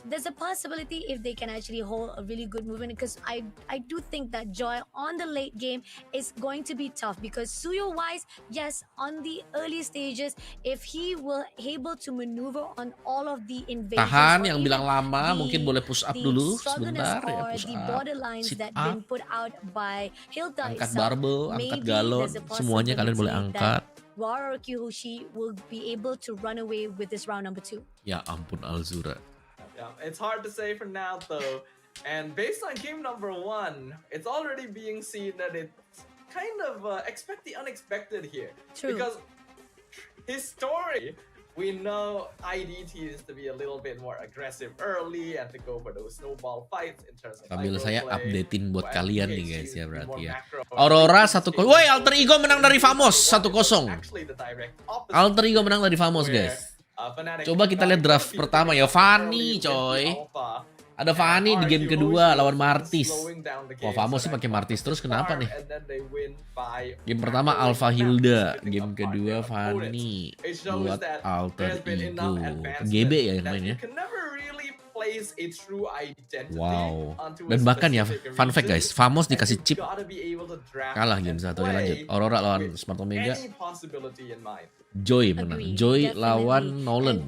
Speaker 1: there's a possibility if they can actually hold a really good movement, because I do think that Joy on the late game is going to be tough, because Suyo wise, yes, on the early stages, if he will able to maneuver on all of the invasions,
Speaker 2: Tahan,
Speaker 1: or
Speaker 2: yang bilang lama mungkin boleh push up
Speaker 1: the
Speaker 2: dulu
Speaker 1: struggleness
Speaker 2: sebentar ya,
Speaker 1: or
Speaker 2: push
Speaker 1: the
Speaker 2: up,
Speaker 1: borderlines
Speaker 2: sit
Speaker 1: that
Speaker 2: up,
Speaker 1: been put out by Hilda
Speaker 2: angkat
Speaker 1: itself,
Speaker 2: barbel, angkat
Speaker 1: maybe
Speaker 2: galon,
Speaker 1: there's a
Speaker 2: semuanya kalian boleh
Speaker 1: possibility
Speaker 2: angkat.
Speaker 1: that RRQ Hoshi will be able to run away with this round number 2.
Speaker 2: Ya ampun Alzura.
Speaker 3: Yeah, it's hard to say for now though. And based on game number 1, it's already being seen that it's kind of expect the unexpected here.
Speaker 1: True.
Speaker 3: Because historically, we know IDT is to be a little bit more aggressive early and to go for those snowball fights in terms of
Speaker 2: Sambil saya updatein buat
Speaker 3: but
Speaker 2: kalian nih
Speaker 3: PhD
Speaker 2: guys ya
Speaker 3: is
Speaker 2: berarti
Speaker 3: more
Speaker 2: ya.
Speaker 3: macro.
Speaker 2: Aurora 1-0. Woi, Alter Ego menang dari Famos 1-0.
Speaker 3: Actually the direct opposite,
Speaker 2: Alter Ego menang dari Famos guys. Coba kita lihat draft pertama ya, Fanny coy. Ada Fanny di game kedua lawan Martis. Wah, Famos sih pakai Martis terus, kenapa nih? Game pertama Alpha Hilda, game kedua Fanny buat Alter Ego. GB ya yang main ya. Wow. Dan bahkan ya, fun fact guys, Famos dikasih chip kalah game 1 ya. Lanjut, Aurora lawan Smart Omega. Joy menang. Joy lawan Nolan.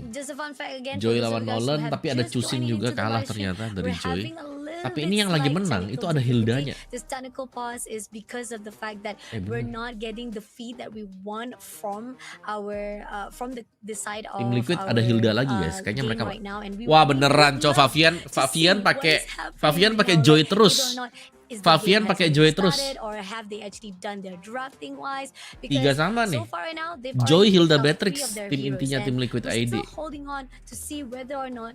Speaker 2: Joy lawan Nolan, tapi ada choosing juga kalah ternyata dari Joy. Tapi ini yang lagi menang itu ada Hildanya.
Speaker 1: This technical pause is because of the fact that we're not getting the feed that we want from our from the side of
Speaker 2: Tim Liquid ada Hilda lagi guys. Kayaknya mereka
Speaker 1: right now, and we
Speaker 2: wah
Speaker 1: would
Speaker 2: beneran cow
Speaker 1: love
Speaker 2: Favian
Speaker 1: to see what is happening
Speaker 2: Favian
Speaker 1: right
Speaker 2: pakai
Speaker 1: now,
Speaker 2: Joy
Speaker 1: like,
Speaker 2: terus.
Speaker 1: whether or not is the
Speaker 2: Favian
Speaker 1: game
Speaker 2: pakai
Speaker 1: has
Speaker 2: Joy
Speaker 1: already
Speaker 2: terus.
Speaker 1: started, or have they actually done their drafting wise,
Speaker 2: Tiga sama nih.
Speaker 1: so far right now they've
Speaker 2: Joy,
Speaker 1: already
Speaker 2: Hilda,
Speaker 1: picked out
Speaker 2: Beatrix,
Speaker 1: 3 of their
Speaker 2: tim
Speaker 1: viewers,
Speaker 2: intinya tim
Speaker 1: and
Speaker 2: Liquid
Speaker 1: we're
Speaker 2: ID.
Speaker 1: still holding on to see whether or not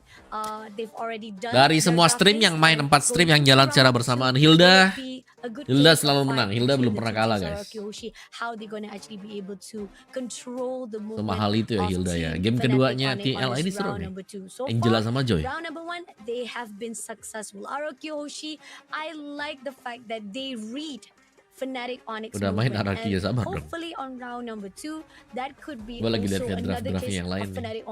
Speaker 1: they've already done
Speaker 2: Dari
Speaker 1: their
Speaker 2: semua stream
Speaker 1: draftings
Speaker 2: yang main
Speaker 1: and
Speaker 2: 4 stream
Speaker 1: going
Speaker 2: yang
Speaker 1: to
Speaker 2: jalan
Speaker 1: round
Speaker 2: secara
Speaker 1: two.
Speaker 2: bersamaan,
Speaker 1: Will
Speaker 2: Hilda
Speaker 1: it be a good
Speaker 2: Hilda
Speaker 1: game
Speaker 2: selalu
Speaker 1: of
Speaker 2: menang.
Speaker 1: fight
Speaker 2: Hilda belum
Speaker 1: between
Speaker 2: pernah
Speaker 1: the two
Speaker 2: kalah
Speaker 1: teams,
Speaker 2: guys.
Speaker 1: RRQ Hoshi? How they gonna actually be able to control the movement
Speaker 2: Semahal itu ya
Speaker 1: of
Speaker 2: Hilda ya.
Speaker 1: Team
Speaker 2: Game
Speaker 1: Fnatic
Speaker 2: keduanya
Speaker 1: Onyx
Speaker 2: TL
Speaker 1: on
Speaker 2: ini
Speaker 1: this
Speaker 2: seru
Speaker 1: round
Speaker 2: nih.
Speaker 1: number 2. So
Speaker 2: Angela
Speaker 1: far,
Speaker 2: sama Joy.
Speaker 1: round number 1, they have been successful. RRQ Hoshi, I like the fact that they read Fnatic Onyx
Speaker 2: Udah main
Speaker 1: movement,
Speaker 2: RRQ ya,
Speaker 1: and
Speaker 2: sabar dong.
Speaker 1: hopefully on round number 2 that could be
Speaker 2: Gua lagi
Speaker 1: also
Speaker 2: lihat-lihat
Speaker 1: another
Speaker 2: draft-draftnya
Speaker 1: case
Speaker 2: yang lain
Speaker 1: of
Speaker 2: nih.
Speaker 1: Fnatic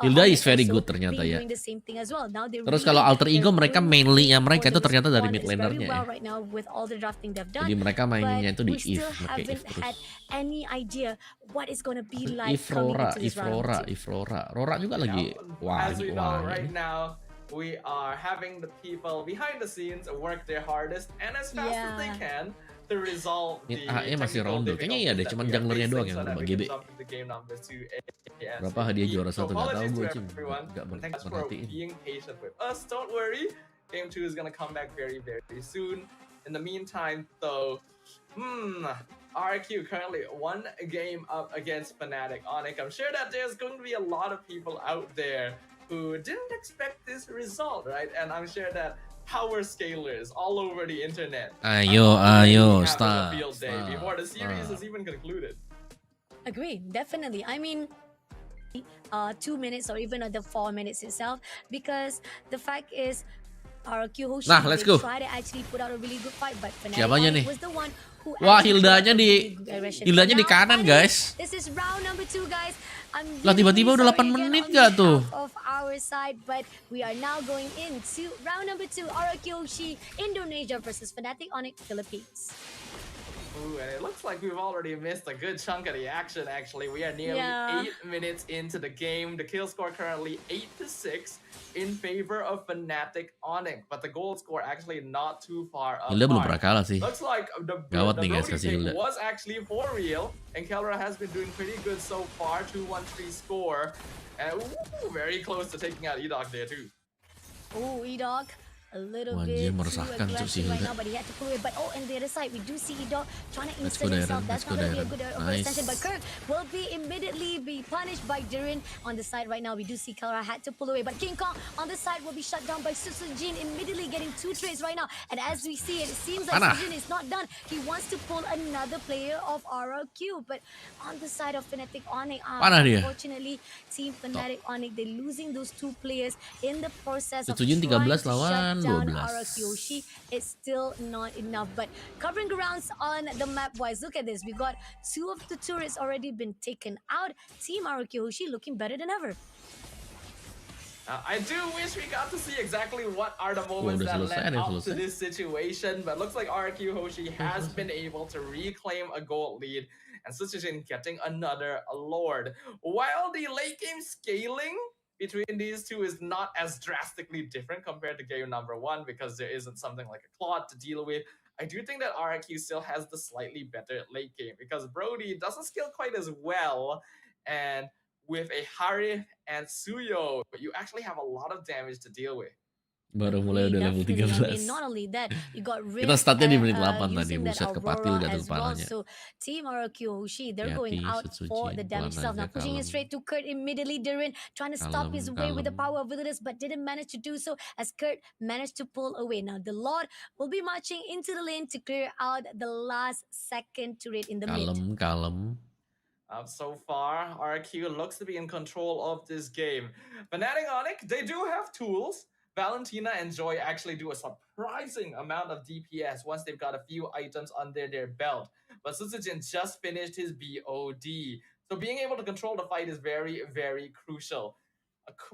Speaker 2: Hilda
Speaker 1: Onyx
Speaker 2: is very
Speaker 1: also
Speaker 2: good ternyata
Speaker 1: being
Speaker 2: ya.
Speaker 1: doing the same thing as well. Now they're
Speaker 2: Terus
Speaker 1: reading
Speaker 2: kalau Alter
Speaker 1: their
Speaker 2: Ego mereka
Speaker 1: room
Speaker 2: mainly-nya
Speaker 1: for
Speaker 2: mereka itu
Speaker 1: those
Speaker 2: ternyata dari mid
Speaker 1: corners very
Speaker 2: lanernya ya.
Speaker 1: well right now with all the drafting they've done.
Speaker 2: Jadi mereka mainnya
Speaker 1: But
Speaker 2: itu di
Speaker 1: we still
Speaker 2: Eve, pakai
Speaker 1: haven't
Speaker 2: Eve terus.
Speaker 1: had any idea what it's gonna be like coming
Speaker 2: Ifrora,
Speaker 1: into this round number 2.
Speaker 2: Ifrora. Rora juga lagi. Wah,
Speaker 3: As we know
Speaker 2: wah.
Speaker 3: right now, we are having the people behind the scenes work their hardest and as fast as they can to resolve
Speaker 2: Mid
Speaker 3: the
Speaker 2: AE masih
Speaker 3: technical
Speaker 2: rondo. Kayaknya iya deh,
Speaker 3: difficulties
Speaker 2: cuman
Speaker 3: that we are
Speaker 2: junglernya doang
Speaker 3: facing
Speaker 2: yang
Speaker 3: so that
Speaker 2: berubah
Speaker 3: we
Speaker 2: GB.
Speaker 3: can jump into game number 2 ASAP.
Speaker 2: Berapa hadiah juara
Speaker 3: So
Speaker 2: 1 nggak tahu
Speaker 3: apologies
Speaker 2: gue
Speaker 3: to
Speaker 2: sih.
Speaker 3: everyone,
Speaker 2: Nggak
Speaker 3: and thanks for
Speaker 2: merhatiin.
Speaker 3: being patient with us. Don't worry, game 2 is gonna come back very, very soon. In the meantime, though, RQ currently 1 game up against Fnatic Onyx. I'm sure that there's going to be a lot of people out there who didn't expect this result, right? And I'm sure that power scalers all over the internet
Speaker 2: Ayo,
Speaker 3: having a
Speaker 2: stop.
Speaker 3: field day before the series is even concluded.
Speaker 1: Agree, definitely. I mean, 2 minutes or even the 4 minutes itself, because the fact is RRQ Hoshi,
Speaker 2: Nah, let's go.
Speaker 1: try to actually put out a really good fight, but Fnatic
Speaker 2: Siapanya
Speaker 1: Onyx
Speaker 2: nih?
Speaker 1: was the one who
Speaker 2: Wah,
Speaker 1: actually
Speaker 2: Hildanya
Speaker 1: put out a
Speaker 2: di
Speaker 1: really good aggression.
Speaker 2: Hildanya di
Speaker 1: Now,
Speaker 2: kanan,
Speaker 1: finally,
Speaker 2: guys.
Speaker 1: This is round number 2, guys. I'm
Speaker 2: Lah, tiba-tiba udah
Speaker 1: really
Speaker 2: 8
Speaker 1: sorry
Speaker 2: menit
Speaker 1: again
Speaker 2: gak
Speaker 1: on
Speaker 2: tuh?
Speaker 1: behalf of our side, but we are now going into round number 2, RRQ Hoshi, Indonesia versus Fnatic Onyx, Philippines.
Speaker 3: Ooh, and it looks like we've already missed a good chunk of the action, actually. We are nearly
Speaker 1: Yeah.
Speaker 3: 8 minutes into the game. The kill score currently 8-6 in favor of Fnatic Onyx. But the goal score actually not too far apart.
Speaker 2: Hilda belum pernah kalah sih.
Speaker 3: Looks like the
Speaker 2: Gawat nih guys,
Speaker 3: Brody
Speaker 2: kasih
Speaker 3: pick
Speaker 2: Hilda.
Speaker 3: was actually for real. And Kelra has been doing pretty good so far. 2-1-3 score. And ooh, very close to taking out Edog there too.
Speaker 1: Oh, Edog, a little
Speaker 2: Wah,
Speaker 1: bit
Speaker 2: anjir,
Speaker 1: too
Speaker 2: meresahkan tuh si
Speaker 1: aggressive right
Speaker 2: Hilda.
Speaker 1: now, but he had to pull it. But on the other side, we do see Edog trying to
Speaker 2: Let's
Speaker 1: insert
Speaker 2: go,
Speaker 1: himself.
Speaker 2: Darren.
Speaker 1: That's
Speaker 2: Let's go,
Speaker 1: not going to be a
Speaker 2: Darren.
Speaker 1: good
Speaker 2: Nice.
Speaker 1: extension. But Kirk will be immediately be punished by Durin on the side right now. We do see Kara had to pull away, but King Kong on the side will be shut down by Susujin, immediately getting 2 trades right now. And as we see it seems like
Speaker 2: Panah.
Speaker 1: Susujin is not done. He wants to pull another player of RRQ, but on the side of Fnatic Onyx,
Speaker 2: Panah dia.
Speaker 1: unfortunately, Team Fnatic Onyx, they're losing those 2 players in the process of
Speaker 2: Susujin
Speaker 1: trying
Speaker 2: 13
Speaker 1: to
Speaker 2: lawan
Speaker 1: shut down
Speaker 2: 12.
Speaker 1: RRQ. Yoshi, it's still not enough. But covering grounds on the map wise, look at this. We got 2 of the turrets already been taken out. Team RRQ Hoshi looking better than ever.
Speaker 3: I do wish we got to see exactly what are the
Speaker 2: Wah,
Speaker 3: moments
Speaker 2: udah
Speaker 3: that
Speaker 2: selesai,
Speaker 3: led
Speaker 2: ada yang
Speaker 3: up to
Speaker 2: selesai.
Speaker 3: this situation, but looks like RRQ Hoshi
Speaker 2: Udah
Speaker 3: has
Speaker 2: selesai.
Speaker 3: been able to reclaim a gold lead, and Suchijin getting another Lord. While the late game scaling between these two is not as drastically different compared to game number one because there isn't something like a Claude to deal with. I do think that RRQ still has the slightly better late game because Brody doesn't scale quite as well, and with a Harith and Suyo, you actually have a lot of damage to deal with.
Speaker 2: Baru mulai
Speaker 1: Agree,
Speaker 2: udah level
Speaker 1: definitely. I mean,
Speaker 2: 13.
Speaker 1: not only that, you got
Speaker 2: Kita
Speaker 1: Rift
Speaker 2: startnya di menit 8 tadi,
Speaker 1: using that
Speaker 2: buset kepatil
Speaker 1: Aurora
Speaker 2: gatel
Speaker 1: as well.
Speaker 2: parahnya.
Speaker 1: So Team RRQ Hoshi, they're going
Speaker 2: Hati-hati,
Speaker 1: out for the
Speaker 2: Setsujin,
Speaker 1: damage
Speaker 2: pelan
Speaker 1: itself.
Speaker 2: aja,
Speaker 1: Now pushing it
Speaker 2: kalem.
Speaker 1: straight to Kurt immediately. Durin trying to stop his way with the
Speaker 2: Kalem.
Speaker 1: power of Wilderness, but didn't manage to do so as Kurt managed to pull away. Now the Lord will be marching into the lane to clear out the last second turret in the mid.
Speaker 2: Kalem.
Speaker 3: So far, RQ looks to be in control of this game. Fnatic Onyx, they do have tools. Valentina and Joy actually do a surprising amount of DPS once they've got a few items under their belt. But Sutsujin just finished his BOD. So being able to control the fight is very, very crucial.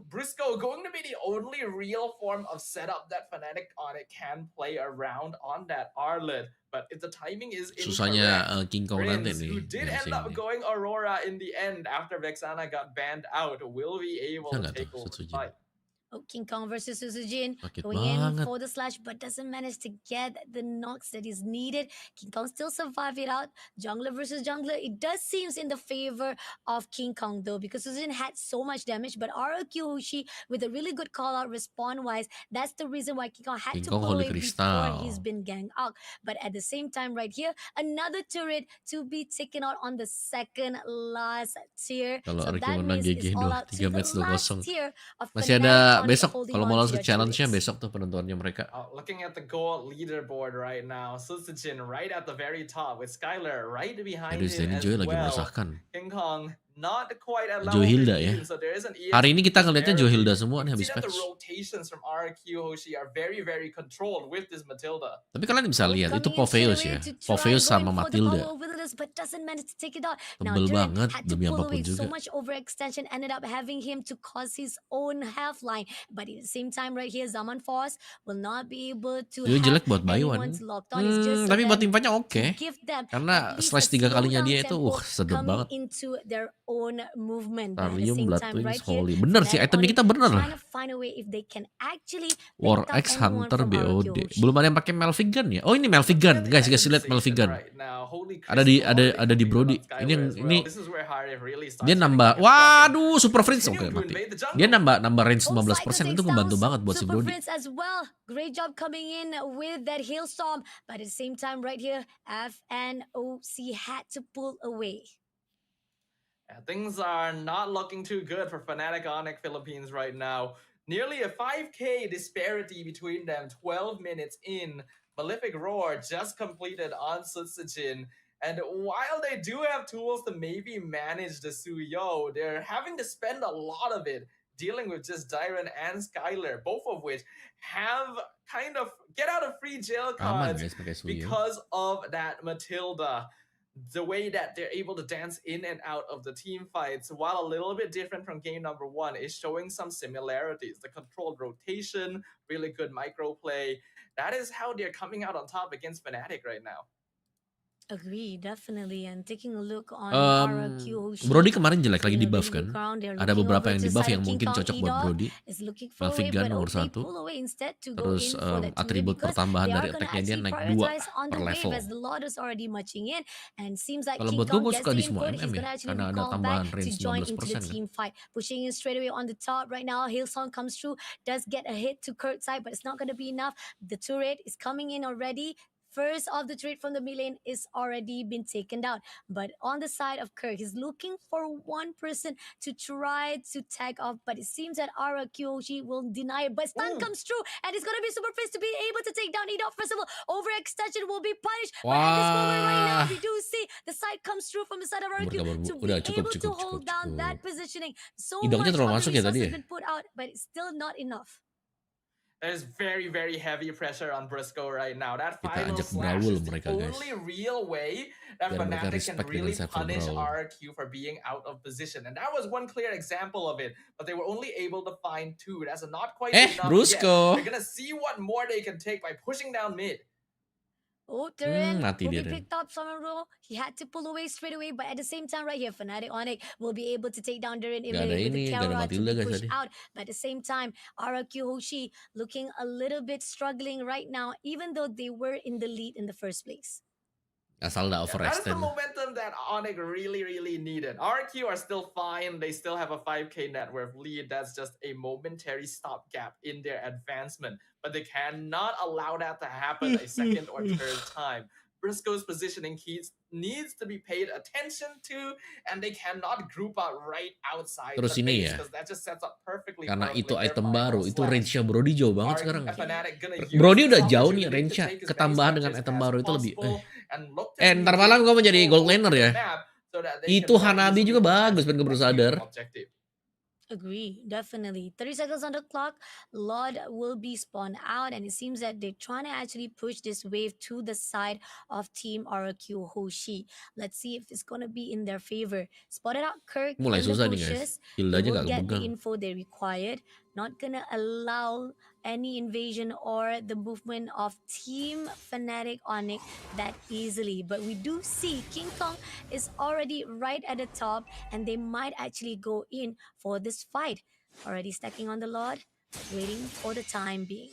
Speaker 3: Briscoe going to be the only real form of setup that Fnatic Onyx can play around on that Arlet. But if the timing is
Speaker 2: Susahnya
Speaker 3: incorrect,
Speaker 2: King Kong nanti
Speaker 3: Prince,
Speaker 2: nih.
Speaker 3: who did end up going Aurora in the end after Vexana got banned out, will be able
Speaker 2: Bisa
Speaker 3: to
Speaker 2: nggak tuh
Speaker 3: take over the
Speaker 2: Setsujin?
Speaker 3: fight.
Speaker 1: Oh, King Kong versus Suzujin
Speaker 2: Sakit
Speaker 1: going in
Speaker 2: banget.
Speaker 1: for the slash, but doesn't manage to get the knocks that is needed. King Kong still survive it out. Jungler versus jungler, it does seems in the favor of King Kong though, because Suzujin had so much damage, but RRQ Hoshi with a really good call out respawn wise, that's the reason why King Kong had
Speaker 2: King
Speaker 1: to
Speaker 2: Kong
Speaker 1: pull
Speaker 2: Holy
Speaker 1: away before he's
Speaker 2: Crystal.
Speaker 1: been ganged out. But at the same time, right here, another turret to be taken out on the second last tier.
Speaker 2: Kalau
Speaker 1: So
Speaker 2: RQ
Speaker 1: that
Speaker 2: menang
Speaker 1: means
Speaker 2: GG
Speaker 1: it's all
Speaker 2: 2,
Speaker 1: out
Speaker 2: 3
Speaker 1: to the
Speaker 2: match
Speaker 1: last
Speaker 2: 2-0.
Speaker 1: tier of
Speaker 2: Masih
Speaker 1: Fnatic
Speaker 2: ada
Speaker 1: Onyx
Speaker 2: besok,
Speaker 1: holding
Speaker 2: kalau
Speaker 1: on
Speaker 2: mau
Speaker 1: to
Speaker 2: langsung
Speaker 1: their
Speaker 2: ke challenge-nya
Speaker 1: turrets.
Speaker 2: besok tuh penentuannya mereka.
Speaker 3: Looking at the goal leaderboard right now, Sutsujin right at the very top with Skylar right behind
Speaker 2: Aduh,
Speaker 3: him
Speaker 2: ini
Speaker 3: as
Speaker 2: Joy lagi
Speaker 3: well.
Speaker 2: meresahkan.
Speaker 3: King Kong not quite at
Speaker 2: Joe
Speaker 3: level
Speaker 2: Hilda
Speaker 3: 15,
Speaker 2: ya.
Speaker 3: so there is an EX
Speaker 2: Hari ini kita
Speaker 3: boost
Speaker 2: ngeliatnya
Speaker 3: there.
Speaker 2: Joe Hilda semua nih
Speaker 3: You can
Speaker 2: habis
Speaker 3: see that the
Speaker 2: patch.
Speaker 3: rotations from RRQ Hoshi are very, very controlled with this Matilda.
Speaker 2: Tapi kalian bisa lihat itu
Speaker 1: Coming in straight
Speaker 2: Poveus
Speaker 1: away
Speaker 2: ya.
Speaker 1: to try
Speaker 2: Poveus sama
Speaker 1: going for the
Speaker 2: Matilda.
Speaker 1: power over this, but doesn't manage to take it out. Now
Speaker 2: Tebel
Speaker 1: Durin
Speaker 2: banget
Speaker 1: had to
Speaker 2: demi
Speaker 1: pull
Speaker 2: apapun
Speaker 1: away. So
Speaker 2: juga.
Speaker 1: much overextension ended up having him to cause his own half line. But at the same time, right here, Zaman Force will not be able to
Speaker 2: Joy
Speaker 1: have
Speaker 2: jelek buat
Speaker 1: anyone's
Speaker 2: Bayuan.
Speaker 1: locked on. It's just so
Speaker 2: Tapi buat
Speaker 1: that
Speaker 2: tim fightnya
Speaker 1: to
Speaker 2: oke.
Speaker 1: give them
Speaker 2: Karena
Speaker 1: at least a
Speaker 2: slash 3 kalinya
Speaker 1: slowdown
Speaker 2: dia itu
Speaker 1: tempo
Speaker 2: sedep
Speaker 1: coming
Speaker 2: banget.
Speaker 1: into their own movement. But at the
Speaker 2: Starium,
Speaker 1: same
Speaker 2: Blood
Speaker 1: time,
Speaker 2: Prince,
Speaker 1: right here,
Speaker 2: Holy. Bener sih,
Speaker 1: Fnatic
Speaker 2: itemnya
Speaker 1: Onyx
Speaker 2: kita bener.
Speaker 1: trying to find a way if they can actually
Speaker 2: War
Speaker 1: pick down
Speaker 2: X
Speaker 1: anyone
Speaker 2: Hunter
Speaker 1: from RRQ
Speaker 2: BOD.
Speaker 1: Hoshi.
Speaker 2: Belum ada yang pakai Melvigan ya? Oh, ini Melvigan. Guys lihat Melvigan.
Speaker 3: Right now, Holy
Speaker 2: Ada di Brody.
Speaker 3: Crystal
Speaker 2: Ini
Speaker 3: as well.
Speaker 2: ini
Speaker 3: This is where Harith really starts
Speaker 2: dia
Speaker 3: getting
Speaker 2: nambah.
Speaker 3: like a fucking
Speaker 2: Waduh, Super Prince oke
Speaker 3: continue to
Speaker 2: mati.
Speaker 3: invade the jungle.
Speaker 2: Dia nambah range
Speaker 1: Both
Speaker 2: 15%
Speaker 1: cycles
Speaker 2: itu
Speaker 1: takes
Speaker 2: ngebantu
Speaker 1: down
Speaker 2: banget buat si
Speaker 1: Super
Speaker 2: Brody.
Speaker 1: Prince as well. Great job coming in with that hailstorm. But at the same time, right here, FNOC had to pull away.
Speaker 3: Things are not looking too good for Fnatic Onyx Philippines right now. Nearly a 5k disparity between them, 12 minutes in. Malefic Roar just completed on Sutsujin. And while they do have tools to maybe manage the Suyo, they're having to spend a lot of it dealing with just Dyron and Skylar, both of which have kind of get out of free jail
Speaker 2: Aman
Speaker 3: cards
Speaker 2: guys pakai Suyo.
Speaker 3: because of that Matilda. The way that they're able to dance in and out of the team fights, while a little bit different from game number one, is showing some similarities. The controlled rotation, really good micro play. That is how they're coming out on top against Fnatic right now.
Speaker 1: Agree, definitely. And taking a look on RRQ Hoshi,
Speaker 2: Brody kemarin jelek lagi
Speaker 1: taking a
Speaker 2: di buff
Speaker 1: really
Speaker 2: kan.
Speaker 1: good crown. They're
Speaker 2: Ada
Speaker 1: looking
Speaker 2: beberapa
Speaker 1: over
Speaker 2: yang
Speaker 1: to
Speaker 2: di buff
Speaker 1: side
Speaker 2: yang
Speaker 1: of King
Speaker 2: mungkin
Speaker 1: Kong.
Speaker 2: cocok buat
Speaker 1: E-Dog
Speaker 2: Brody.
Speaker 1: is looking for a way,
Speaker 2: Melvigan
Speaker 1: but
Speaker 2: nomor
Speaker 1: they
Speaker 2: 1.
Speaker 1: pull away instead to go
Speaker 2: Terus
Speaker 1: in for that turret
Speaker 2: atribut
Speaker 1: because
Speaker 2: pertambahan
Speaker 1: they
Speaker 2: dari
Speaker 1: are gonna
Speaker 2: attack-nya dia
Speaker 1: actually
Speaker 2: naik 2
Speaker 1: prioritize on
Speaker 2: per
Speaker 1: the wave
Speaker 2: level.
Speaker 1: as the Lord is already marching in, and seems like
Speaker 2: Kalau
Speaker 1: King
Speaker 2: buat gue
Speaker 1: Kong gets
Speaker 2: suka
Speaker 1: the
Speaker 2: di semua
Speaker 1: input. He's
Speaker 2: MM ya.
Speaker 1: gonna actually
Speaker 2: Karena ada
Speaker 1: recall
Speaker 2: tambahan
Speaker 1: back to
Speaker 2: range
Speaker 1: join into the
Speaker 2: 15% kan.
Speaker 1: team fight, pushing in straight away on the top right now. Hailstorm comes through, does get a hit to Kurt's side, but it's not gonna be enough. The turret is coming in already. First of the trade from the mid lane is already been taken down. But on the side of Kirk, he's looking for one person to try to tag off. But it seems that RRQ Hoshi will deny it. But stun comes through, and it's going to be Super Prince to be able to take down Edo. First of all, overextension will be punished. But at this moment right now, we do see the side comes through from the side of RRQ to be able to hold down that positioning. So
Speaker 2: Idoknya
Speaker 1: much
Speaker 2: terlalu
Speaker 1: of
Speaker 2: masuk
Speaker 1: the
Speaker 2: ya tadi
Speaker 1: resources
Speaker 2: ya?
Speaker 1: has been put out, but it's still not enough.
Speaker 3: There's very, very heavy pressure on Briscoe right now. That
Speaker 2: Kita
Speaker 3: final
Speaker 2: ajak
Speaker 3: slash
Speaker 2: brawl
Speaker 3: is the
Speaker 2: mereka guys,
Speaker 3: only real way that
Speaker 2: biar mereka
Speaker 3: Fnatic can
Speaker 2: respect dengan
Speaker 3: really
Speaker 2: server
Speaker 3: punish
Speaker 2: brawl.
Speaker 3: RRQ for being out of position. And that was one clear example of it. But they were only able to find 2. That's not quite enough yet.
Speaker 2: Brusco.
Speaker 3: They're going to see what more they can take by pushing down mid.
Speaker 1: Oh, Turin
Speaker 2: Mati
Speaker 1: will
Speaker 2: dia
Speaker 1: be
Speaker 2: Ren.
Speaker 1: picked up from a roll. He had to pull away straight away, but at the same time, right here, Fnatic Onyx will be able to take down Durin
Speaker 2: Gak ada
Speaker 1: immediately with the
Speaker 2: ini, gak ada
Speaker 1: Kelra to
Speaker 2: Matilda
Speaker 1: be
Speaker 2: guys
Speaker 1: pushed
Speaker 2: tadi.
Speaker 1: out. But at the same time, RRQ Hoshi looking a little bit struggling right now, even though they were in the lead in the first place.
Speaker 2: Asal nggak
Speaker 3: That is the
Speaker 2: overextend.
Speaker 3: momentum that Onyx really, really needed. RQ are still fine. They still have a 5k net worth lead. That's just a momentary stopgap in their advancement. But they cannot allow that to happen a second or third time. Briscoe's positioning keys needs to be paid attention to, and they cannot group out right outside
Speaker 2: Terus
Speaker 3: the
Speaker 2: ini
Speaker 3: base
Speaker 2: ya,
Speaker 3: because that just sets up perfectly
Speaker 2: karena
Speaker 3: for
Speaker 2: itu
Speaker 3: their
Speaker 2: item
Speaker 3: final
Speaker 2: baru, itu
Speaker 3: slash.
Speaker 2: range-nya Brody jauh banget sekarang.
Speaker 3: Fnatic gonna use
Speaker 2: Brody
Speaker 3: this
Speaker 2: udah jauh nih
Speaker 3: opportunity to
Speaker 2: range-nya,
Speaker 3: take his base
Speaker 2: ketambahan
Speaker 3: touches
Speaker 2: dengan item
Speaker 3: as
Speaker 2: baru itu lebih.
Speaker 3: possible and look to
Speaker 2: Ntar
Speaker 3: really
Speaker 2: malam gue mau jadi
Speaker 3: control
Speaker 2: gold laner
Speaker 3: the
Speaker 2: ya.
Speaker 3: map so that they
Speaker 2: Itu
Speaker 3: can more
Speaker 2: Hanabi
Speaker 3: easily
Speaker 2: juga
Speaker 3: contest
Speaker 2: bagus, ben gue baru
Speaker 3: next game
Speaker 2: sadar.
Speaker 3: objective.
Speaker 1: Agree, definitely. 30 seconds on the clock. Lord will be spawned out, and it seems that they're trying to actually push this wave to the side of Team RRQ Hoshi. Let's see if it's gonna be in their favor. Spotted out Kirk
Speaker 2: Mulai
Speaker 1: in the
Speaker 2: susah nih guys.
Speaker 1: bushes.
Speaker 2: Hilda
Speaker 1: They
Speaker 2: aja
Speaker 1: will
Speaker 2: gak
Speaker 1: get the
Speaker 2: kepegang.
Speaker 1: info they required. Not gonna allow any invasion or the movement of Team Fnatic Onyx that easily. But we do see King Kong is already right at the top, and they might actually go in for this fight. Already stacking on the Lord, waiting for the time being.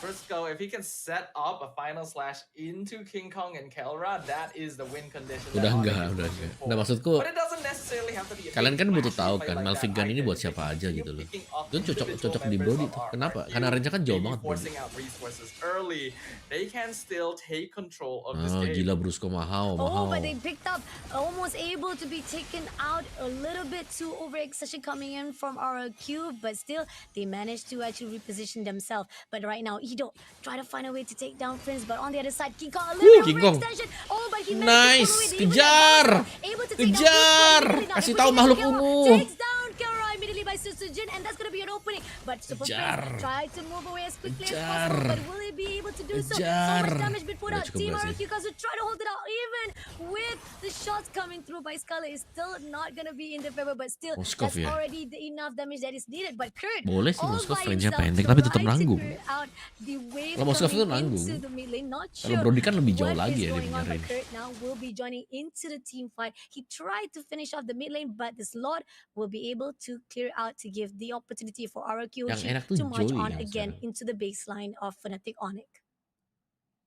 Speaker 3: Briscoe, if he can set up a final slash into King Kong and Kelra, that is the win condition.
Speaker 2: Udah enggak. Nah maksudku,
Speaker 3: But it doesn't necessarily have to be a
Speaker 2: kalian kan
Speaker 3: big
Speaker 2: butuh
Speaker 3: flashy
Speaker 2: tahu
Speaker 3: fight
Speaker 2: kan,
Speaker 3: like
Speaker 2: Malphite
Speaker 3: that
Speaker 2: Gun ini
Speaker 3: either.
Speaker 2: buat
Speaker 3: They
Speaker 2: siapa aja
Speaker 3: continue
Speaker 2: gitu loh.
Speaker 3: picking off
Speaker 2: Itu
Speaker 3: individual
Speaker 2: cocok di
Speaker 3: members
Speaker 2: Brody
Speaker 3: of
Speaker 2: tuh.
Speaker 3: RRQ,
Speaker 2: Kenapa? Karena range-nya kan jauh
Speaker 3: maybe
Speaker 2: banget Brody.
Speaker 3: forcing out resources early. They can still take control of this
Speaker 2: Oh
Speaker 3: game.
Speaker 2: gila Brusco mahal.
Speaker 1: Oh, but they picked up, almost able to be taken out a little bit too overextension coming in from RRQ, but still they managed to actually reposition themselves. But right now, Ido try to find a way to take down Prince, but on the other side, King Kong a little bit
Speaker 2: King Kong.
Speaker 1: overextension. Oh, but he managed
Speaker 2: Nice,
Speaker 1: to pull away.
Speaker 2: kejar,
Speaker 1: Able to take down
Speaker 2: kejar.
Speaker 1: Brusco immediately. Now
Speaker 2: Kasih
Speaker 1: they're
Speaker 2: tahu
Speaker 1: pushing
Speaker 2: makhluk
Speaker 1: in Kelra,
Speaker 2: ungu.
Speaker 1: takes down Kelra immediately by Susujin, and that's gonna be an opening. But Super
Speaker 2: Kejar.
Speaker 1: Prince tried to move away as quickly as
Speaker 2: Kejar.
Speaker 1: possible, but will he be able to do so? So
Speaker 2: Kejar.
Speaker 1: much damage been put
Speaker 2: Udah
Speaker 1: out.
Speaker 2: cukup
Speaker 1: Team
Speaker 2: gak sih?
Speaker 1: RRQ guys will try to hold it out, even with the shots coming through by Scarlet. Is still not gonna be in the favor, but still
Speaker 2: Moskov
Speaker 1: that's
Speaker 2: ya?
Speaker 1: already the enough damage that is needed. But Kurt,
Speaker 2: Boleh sih
Speaker 1: all
Speaker 2: Moskov
Speaker 1: by
Speaker 2: range-nya
Speaker 1: himself,
Speaker 2: pendek tapi tetap
Speaker 1: tried to
Speaker 2: nanggung.
Speaker 1: clear out the wave
Speaker 2: Kalau Moskov itu
Speaker 1: coming
Speaker 2: nanggung.
Speaker 1: into the mid lane. Not
Speaker 2: Kalau
Speaker 1: sure
Speaker 2: Brody kan lebih jauh
Speaker 1: what
Speaker 2: lagi
Speaker 1: is
Speaker 2: ya dia
Speaker 1: going
Speaker 2: punya
Speaker 1: on, but
Speaker 2: range.
Speaker 1: Kurt now will be joining into the team fight. He tried to finish off the mid lane, but this Lord will be able to clear out to give the opportunity for RRQ
Speaker 2: Yang enak tuh
Speaker 1: to march
Speaker 2: Joey
Speaker 1: on
Speaker 2: yang
Speaker 1: again
Speaker 2: sekarang.
Speaker 1: into the baseline of Fnatic Onyx.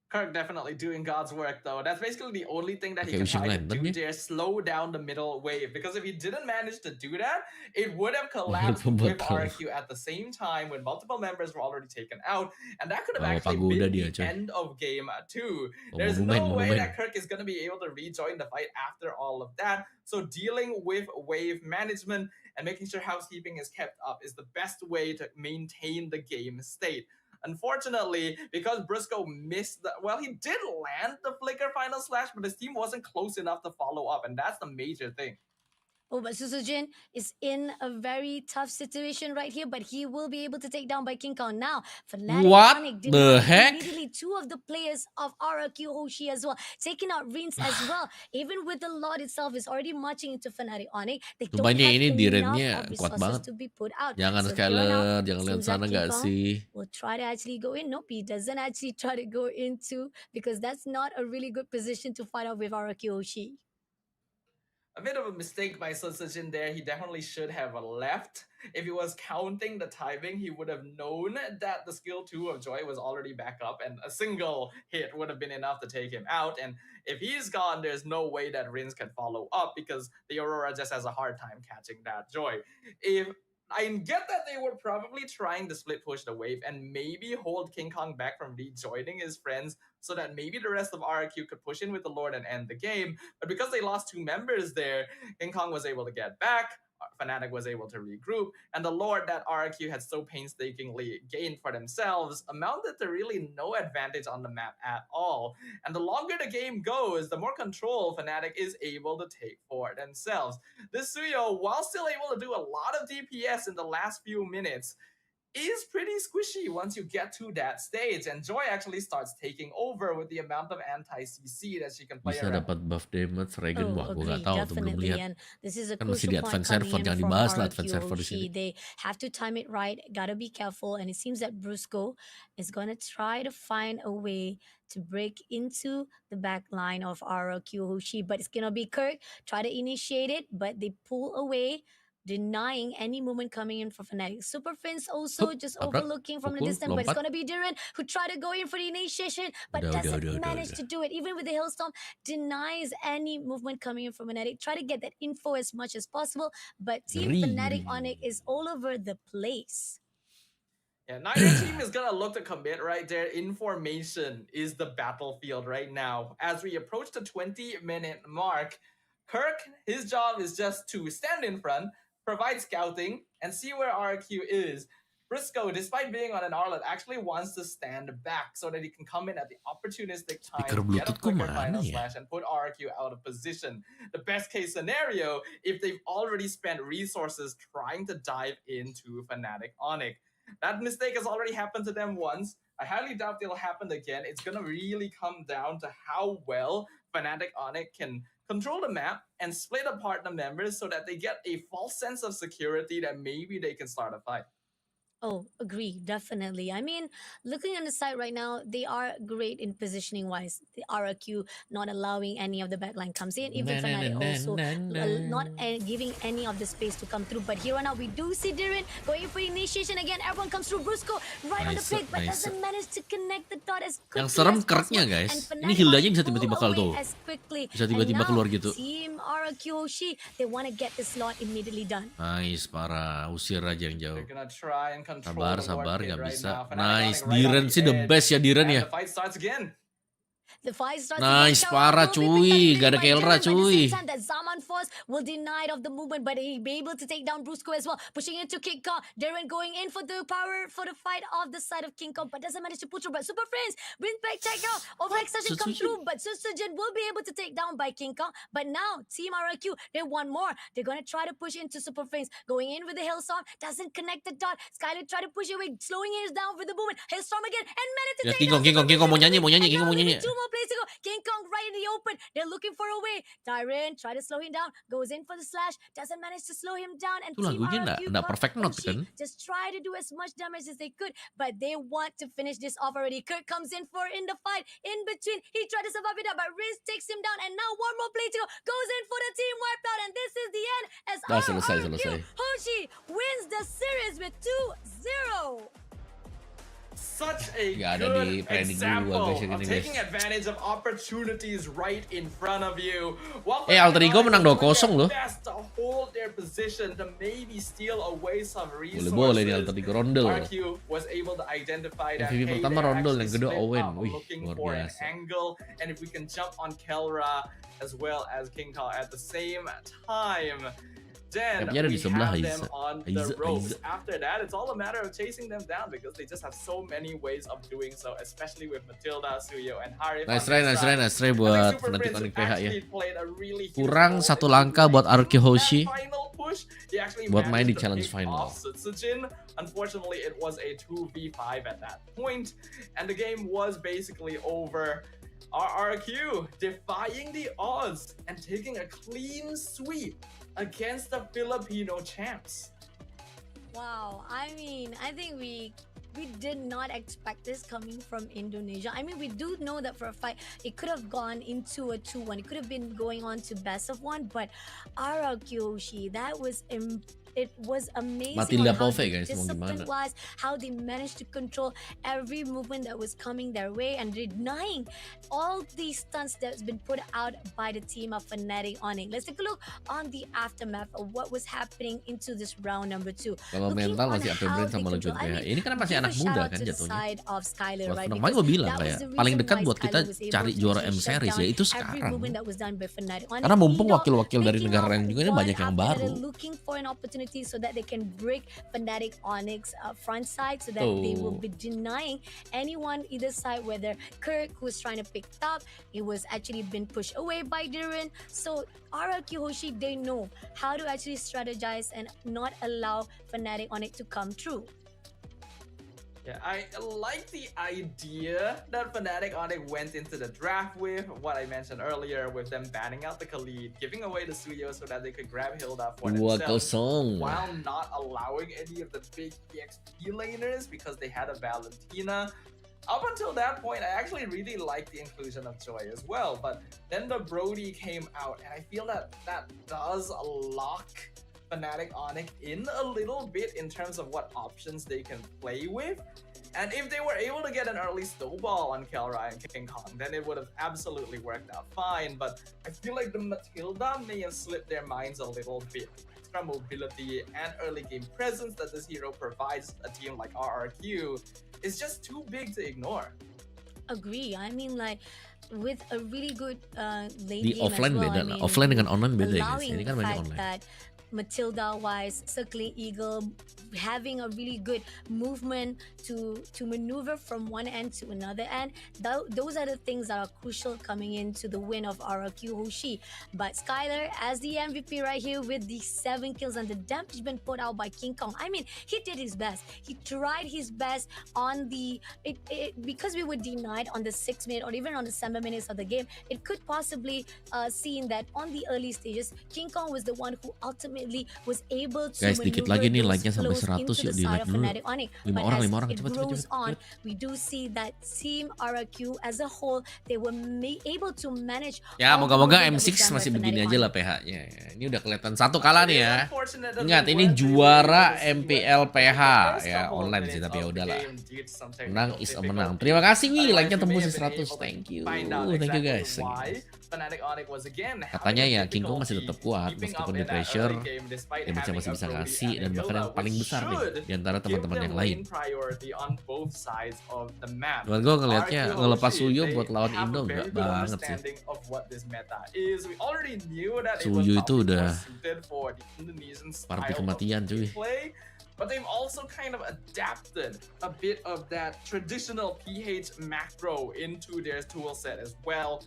Speaker 3: Kirk definitely doing God's work though. That's basically the only thing that he
Speaker 2: Pakai
Speaker 3: can try
Speaker 2: Wishing
Speaker 3: to do
Speaker 2: Lantern ya?
Speaker 3: there, slow down the middle wave. Because if he didn't manage to do that, it would have collapsed
Speaker 2: Makhluk
Speaker 3: with
Speaker 2: pembatal.
Speaker 3: RQ at the same time when multiple members were already taken out. And that could have
Speaker 2: Bawa
Speaker 3: actually
Speaker 2: pagoda
Speaker 3: been
Speaker 2: dia,
Speaker 3: the
Speaker 2: coy.
Speaker 3: end of game 2.
Speaker 2: Oh,
Speaker 3: There's no way
Speaker 2: monumen.
Speaker 3: that Kirk is going to be able to rejoin the fight after all of that. So dealing with wave management and making sure housekeeping is kept up is the best way to maintain the game state. Unfortunately, because Briscoe missed he did land the flicker final slash, but his team wasn't close enough to follow up, and that's the major thing.
Speaker 1: Oh, but Susujin is in a very tough situation right here, but he will be able to take down by King Kong. Now, Fnatic
Speaker 2: What
Speaker 1: Onyx did
Speaker 2: the
Speaker 1: not
Speaker 2: heck?
Speaker 1: immediately two of the players of RRQ Hoshi as well, taking out Reens as well. Even with the Lord itself is already marching into Fnatic Onyx, they don't
Speaker 2: Rupanya
Speaker 1: have
Speaker 2: ini di
Speaker 1: enough
Speaker 2: rate-nya
Speaker 1: of
Speaker 2: kuat
Speaker 1: resources
Speaker 2: banget.
Speaker 1: to be put out.
Speaker 2: Jangan
Speaker 1: So here
Speaker 2: Skyler,
Speaker 1: now,
Speaker 2: jangan lihat
Speaker 1: seems
Speaker 2: sana
Speaker 1: like King
Speaker 2: gak
Speaker 1: Kong
Speaker 2: sih?
Speaker 1: will try to actually go in. Nope, he doesn't actually try to go into, because that's not a really good position to fight out with RRQ Hoshi.
Speaker 3: A bit of a mistake by Susujin there. He definitely should have left. If he was counting the timing, he would have known that the skill 2 of Joy was already back up, and a single hit would have been enough to take him out. And if he's gone, there's no way that Rins can follow up because the Aurora just has a hard time catching that Joy. I get that they were probably trying to split push the wave and maybe hold King Kong back from rejoining his friends so that maybe the rest of RRQ could push in with the Lord and end the game. But because they lost 2 members there, King Kong was able to get back, Fnatic was able to regroup, and the Lord that RRQ had so painstakingly gained for themselves amounted to really no advantage on the map at all. And the longer the game goes, the more control Fnatic is able to take for themselves. This Suyo, while still able to do a lot of DPS in the last few minutes, is pretty squishy once you get to that stage, and Joy actually starts taking over with the amount of anti-CC that she can play
Speaker 2: Bisa
Speaker 3: around.
Speaker 2: dapat buff damage Regen,
Speaker 1: Oh,
Speaker 2: wah gue nggak
Speaker 1: agree,
Speaker 2: tahu tuh, belum
Speaker 1: definitely.
Speaker 2: lihat.
Speaker 1: And this is a
Speaker 2: Kan masih
Speaker 1: crucial
Speaker 2: di
Speaker 1: point
Speaker 2: advance
Speaker 1: coming
Speaker 2: server,
Speaker 1: in
Speaker 2: jangan
Speaker 1: from
Speaker 2: dibahas lah advance
Speaker 1: RRQ
Speaker 2: server di sini.
Speaker 1: Hoshi. They have to time it right, gotta be careful. And it seems that Brusco is gonna try to find a way to break into the back line of RRQ Hoshi, but it's gonna be Kirk try to initiate it, but they pull away, denying any movement coming in for Fnatic. Super Fins also
Speaker 2: Hup,
Speaker 1: just
Speaker 2: tabrak,
Speaker 1: overlooking from the
Speaker 2: pukul,
Speaker 1: distance, but it's
Speaker 2: lompat.
Speaker 1: gonna be Duran who try to go in for the initiation, but
Speaker 2: Udah,
Speaker 1: doesn't
Speaker 2: udah.
Speaker 1: manage to do it. Even with the Hailstorm, denies any movement coming in from Fnatic. Try to get that info as much as possible, but Team Fnatic
Speaker 2: Ngeri.
Speaker 1: Onyx is all over the place.
Speaker 3: Yeah, neither team is gonna look to commit right there. Information is the battlefield right now. As we approach the 20-minute mark, Kirk, his job is just to stand in front, provide scouting, and see where RQ is. Briscoe, despite being on an Arlet, actually wants to stand back so that he can come in at the opportunistic time,
Speaker 2: Speaker
Speaker 3: get a
Speaker 2: Bluetoothku
Speaker 3: quicker
Speaker 2: mana
Speaker 3: final
Speaker 2: ya?
Speaker 3: slash, and put RQ out of position. The best case scenario, if they've already spent resources trying to dive into Fnatic Onyx. That mistake has already happened to them once. I highly doubt it'll happen again. It's going to really come down to how well Fnatic Onyx can control the map and split apart the members so that they get a false sense of security that maybe they can start a fight.
Speaker 1: Oh, agree, definitely. I mean, looking on the side right now, they are great in positioning wise. The RRQ not allowing any of the backline comes in, even Fnatic also not giving any of the space to come through. But here on out, we do see Dirin going for initiation again. Everyone comes through. Brusco right on the pick, but doesn't manage to connect the dot as quickly.
Speaker 2: Yang serem
Speaker 1: as possible.
Speaker 2: Kirknya guys.
Speaker 1: And
Speaker 2: Ini
Speaker 1: Fnatic
Speaker 2: Hildanya bisa
Speaker 1: pull
Speaker 2: tiba-tiba
Speaker 1: away
Speaker 2: tuh.
Speaker 1: as quickly.
Speaker 2: Bisa
Speaker 1: And
Speaker 2: tiba-tiba
Speaker 1: now,
Speaker 2: keluar gitu.
Speaker 1: Team RRQ Hoshi, they want to get this lot immediately done.
Speaker 2: Nice, parah. Usir aja yang jauh.
Speaker 3: They're gonna try and control
Speaker 2: Sabar,
Speaker 3: the Lord
Speaker 2: sabar,
Speaker 3: Pit
Speaker 2: nggak
Speaker 3: right
Speaker 2: bisa.
Speaker 3: now. Fnatic
Speaker 2: Nice,
Speaker 3: Onyx right
Speaker 2: Diren
Speaker 3: on
Speaker 2: sih the
Speaker 3: edge.
Speaker 2: best ya Diren
Speaker 3: And
Speaker 2: ya.
Speaker 3: the fight starts again.
Speaker 1: The fight starts
Speaker 2: Nice,
Speaker 1: again.
Speaker 2: parah cuy. Gak ada Kelra cuy.
Speaker 1: That Zaman Force will deny it of the movement, but he'll be able to take down Brusco as well. Pushing into King Kong. Darren going in for the power for the fight off the side of King Kong, but doesn't manage to pull through. But Super Friends wins back check out. Overextension come through, but Susujin will be able to take down by King Kong. But now Team RRQ, they want more. They're gonna try to push into Super Friends. Going in with the Hailstorm, doesn't connect the dot. Skyler try to push away, slowing it down for the movement. Hailstorm again, and managed to
Speaker 2: Ya,
Speaker 1: take down
Speaker 2: King Kong mau nyanyi, King Kong mau nyanyi.
Speaker 1: Two more plays to go. King Kong right in the open. They're looking for a way. Tyrion try to slow him down. Goes in for the slash. Doesn't manage to slow him down. And
Speaker 2: Itu
Speaker 1: Team
Speaker 2: lagunya
Speaker 1: RRQ
Speaker 2: nggak perfect note kan?
Speaker 1: just try to do as much damage as they could, but they want to finish this off already. Kirk comes in the fight in between. He tried to survive it up, but Riz takes him down. And now one more play to go. Goes in for the team wipe out, and this is the end as
Speaker 2: selesai.
Speaker 1: Hoshi wins the series with 2-0.
Speaker 3: Such a
Speaker 2: Gak ada
Speaker 3: good
Speaker 2: di planning
Speaker 3: example
Speaker 2: dulu, guys,
Speaker 3: of
Speaker 2: ini, guys.
Speaker 3: taking advantage of opportunities right in front of you.
Speaker 2: Alter Ego menang 2-0 loh.
Speaker 3: Best to hold their position to maybe steal away some resources.
Speaker 2: Boleh nih Alter Ego Rondel.
Speaker 3: RQ was able to identify that.
Speaker 2: MVP pertama Rondel, yang kedua Owen. Wih,
Speaker 3: looking
Speaker 2: luar
Speaker 3: for an
Speaker 2: biasa.
Speaker 3: angle, and if we can jump on Kelra as well as King Kong at the same time, then
Speaker 2: Tapi ada di
Speaker 3: we
Speaker 2: sebelah
Speaker 3: have
Speaker 2: Aiza.
Speaker 3: them on the ropes. After that, it's all a matter of chasing them down because they just have so many ways of doing so, especially with Matilda, Suyo, and Harif.
Speaker 2: Nice try buat Fnatic Onyx PH ya. Kurang satu langkah buat RRQ Hoshi buat main di challenge final.
Speaker 3: Unfortunately, it was a 2v5 at that point, and the game was basically over. RRQ defying the odds and taking a clean sweep against the Filipino champs.
Speaker 1: Wow, I mean, I think we did not expect this coming from Indonesia. I mean, we do know that for a fight, it could have gone into a 2-1. It could have been going on to best of 1, but RRQ Hoshi, that was it was amazing.
Speaker 2: Matilda
Speaker 1: on how
Speaker 2: Pove, guys, mau
Speaker 1: disciplined
Speaker 2: gimana?
Speaker 1: was, how they managed to control every movement that was coming their way and denying all these stunts that's been put out by the team of Fnatic Onyx. Let's take a look on the aftermath of what was happening into this round number 2.
Speaker 2: Kalau mental masih AP Brain sama Legend PH. Ini kan masih anak muda kan jatuhnya. Buat FNOP, makanya gue bilang kayak paling dekat buat kita cari juara M Series ya itu sekarang. Karena mumpung wakil-wakil dari negara lain juga ini banyak yang baru.
Speaker 1: So that they can break Fnatic Onyx front side, so that they will be denying anyone either side, whether Kirk, who's trying to pick top, it was actually been pushed away by Diren. So RRQ Hoshi, they know how to actually strategize and not allow Fnatic Onyx to come through.
Speaker 3: Yeah, I like the idea that Fnatic Onyx went into the draft with, what I mentioned earlier, with them banning out the Khalid, giving away the Suyo so that they could grab Hilda for themselves,
Speaker 2: 2-0.
Speaker 3: while not allowing any of the big EXP laners because they had a Valentina. Up until that point, I actually really liked the inclusion of Joy as well, but then the Brody came out, and I feel that that does lock Fnatic Onyx in a little bit in terms of what options they can play with. And if they were able to get an early snowball on Kelra and King Kong, then it would have absolutely worked out fine. But I feel like the Matilda may have slipped their minds a little bit. Extra mobility and early game presence that this hero provides a team like RRQ is just too big to ignore.
Speaker 1: Agree. I mean, like, with a really good late
Speaker 2: Di
Speaker 1: game
Speaker 2: offline
Speaker 1: as well.
Speaker 2: beda
Speaker 1: I
Speaker 2: lah.
Speaker 1: mean,
Speaker 2: Offline dengan online beda ya guys.
Speaker 1: allowing
Speaker 2: Ini
Speaker 1: the
Speaker 2: kan banyak
Speaker 1: fact
Speaker 2: online.
Speaker 1: that Matilda wise, circling eagle, having a really good movement to maneuver from one end to another end. Those are the things that are crucial coming into the win of RRQ Hoshi. But Skylar as the MVP right here with the 7 kills and the damage been put out by King Kong. I mean, he did his best. He tried his best on the because we were denied on the 6 minute or even on the 7 minutes of the game. It could possibly seen that on the early stages, King Kong was the one who ultimately was able to
Speaker 2: Guys, dikit lagi nih like-nya sampai 100 yuk, di like dulu. 5 orang, 5 orang,
Speaker 1: it
Speaker 2: cepet,
Speaker 1: grows
Speaker 2: cepet,
Speaker 1: on,
Speaker 2: cepet.
Speaker 1: we do see that Team RRQ as a whole, they were able to manage.
Speaker 2: Ya,
Speaker 1: all the
Speaker 2: moga-moga
Speaker 1: movement that was
Speaker 2: M6
Speaker 1: done by
Speaker 2: masih
Speaker 1: Fnatic
Speaker 2: begini aja
Speaker 1: Onyx.
Speaker 2: lah PH-nya. Ini udah kelihatan satu kalah nih ya.
Speaker 3: Unfortunate that
Speaker 2: Ingat,
Speaker 3: they
Speaker 2: ini
Speaker 3: weren't
Speaker 2: juara
Speaker 3: able to see
Speaker 2: MPL
Speaker 3: what
Speaker 2: PH
Speaker 3: the first
Speaker 2: ya,
Speaker 3: couple of
Speaker 2: online sih
Speaker 3: minutes
Speaker 2: tapi ya
Speaker 3: of the
Speaker 2: udahlah.
Speaker 3: game due to some
Speaker 2: Menang
Speaker 3: technical
Speaker 2: is a
Speaker 3: difficulty.
Speaker 2: menang. Terima kasih nih,
Speaker 3: Otherwise,
Speaker 2: like-nya
Speaker 3: we may
Speaker 2: tembus
Speaker 3: have been
Speaker 2: 100.
Speaker 3: able to
Speaker 2: Thank you.
Speaker 3: find out
Speaker 2: Thank you
Speaker 3: exactly
Speaker 2: guys.
Speaker 3: why Fnatic Onyx was again
Speaker 2: Katanya
Speaker 3: having
Speaker 2: ya King Kong masih
Speaker 3: difficulty
Speaker 2: tetap kuat
Speaker 3: keeping
Speaker 2: meskipun
Speaker 3: up
Speaker 2: di
Speaker 3: in that
Speaker 2: pressure.
Speaker 3: early game despite
Speaker 2: Dia masih
Speaker 3: having a
Speaker 2: bisa
Speaker 3: Brody
Speaker 2: ngasih
Speaker 3: and a
Speaker 2: dan bahkan
Speaker 3: Hilda,
Speaker 2: yang paling
Speaker 3: which
Speaker 2: besar nih
Speaker 3: should
Speaker 2: di antara
Speaker 3: give
Speaker 2: teman-teman
Speaker 3: them
Speaker 2: yang lain.
Speaker 3: lane priority on both sides of the map.
Speaker 2: Cuman gue ngelihatnya
Speaker 3: RRQ
Speaker 2: ngelepas
Speaker 3: Hoshi,
Speaker 2: Suyo
Speaker 3: they
Speaker 2: buat lawan
Speaker 3: have
Speaker 2: Indo
Speaker 3: a
Speaker 2: enggak
Speaker 3: very good
Speaker 2: banget sih.
Speaker 3: understanding of what this meta is. We already knew that it was
Speaker 2: Suyo itu
Speaker 3: probably
Speaker 2: udah
Speaker 3: more suited for the Indonesian
Speaker 2: party
Speaker 3: style
Speaker 2: kematian
Speaker 3: of
Speaker 2: cuy.
Speaker 3: play. But they've also kind of adapted a bit of that traditional PH macro into their tool set as well.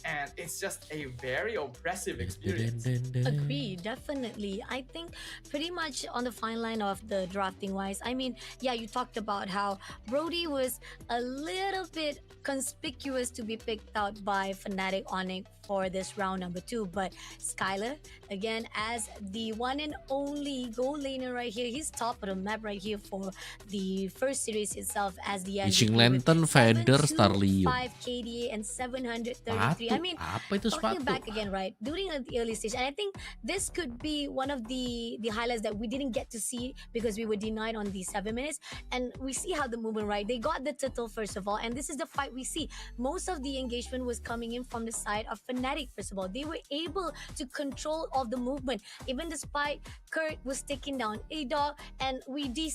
Speaker 3: And it's just a very oppressive experience.
Speaker 1: Agree, definitely. I think pretty much on the fine line of the drafting wise. I mean, yeah, you talked about how Brody was a little bit conspicuous to be picked out by Fnatic Onyx for this round number 2, but Skylar again as the one and only goal laner right here. He's top of the map right here for the first series itself as the
Speaker 2: Fishing
Speaker 1: MVP with
Speaker 2: Lantern, Feather, Starlium.
Speaker 1: 725 KDA and 733. I mean,
Speaker 2: apa itu
Speaker 1: talking
Speaker 2: sepatu?
Speaker 1: back again, right? During the early stage, and I think this could be one of the highlights that we didn't get to see because we were denied on the 7 minutes. And we see how the movement, right? They got the title first of all, and this is the fight we see. Most of the engagement was coming in from the side of Fnatic. First of all, they were able to control all the movement, even despite Kurt was taking down A-Dog, and we did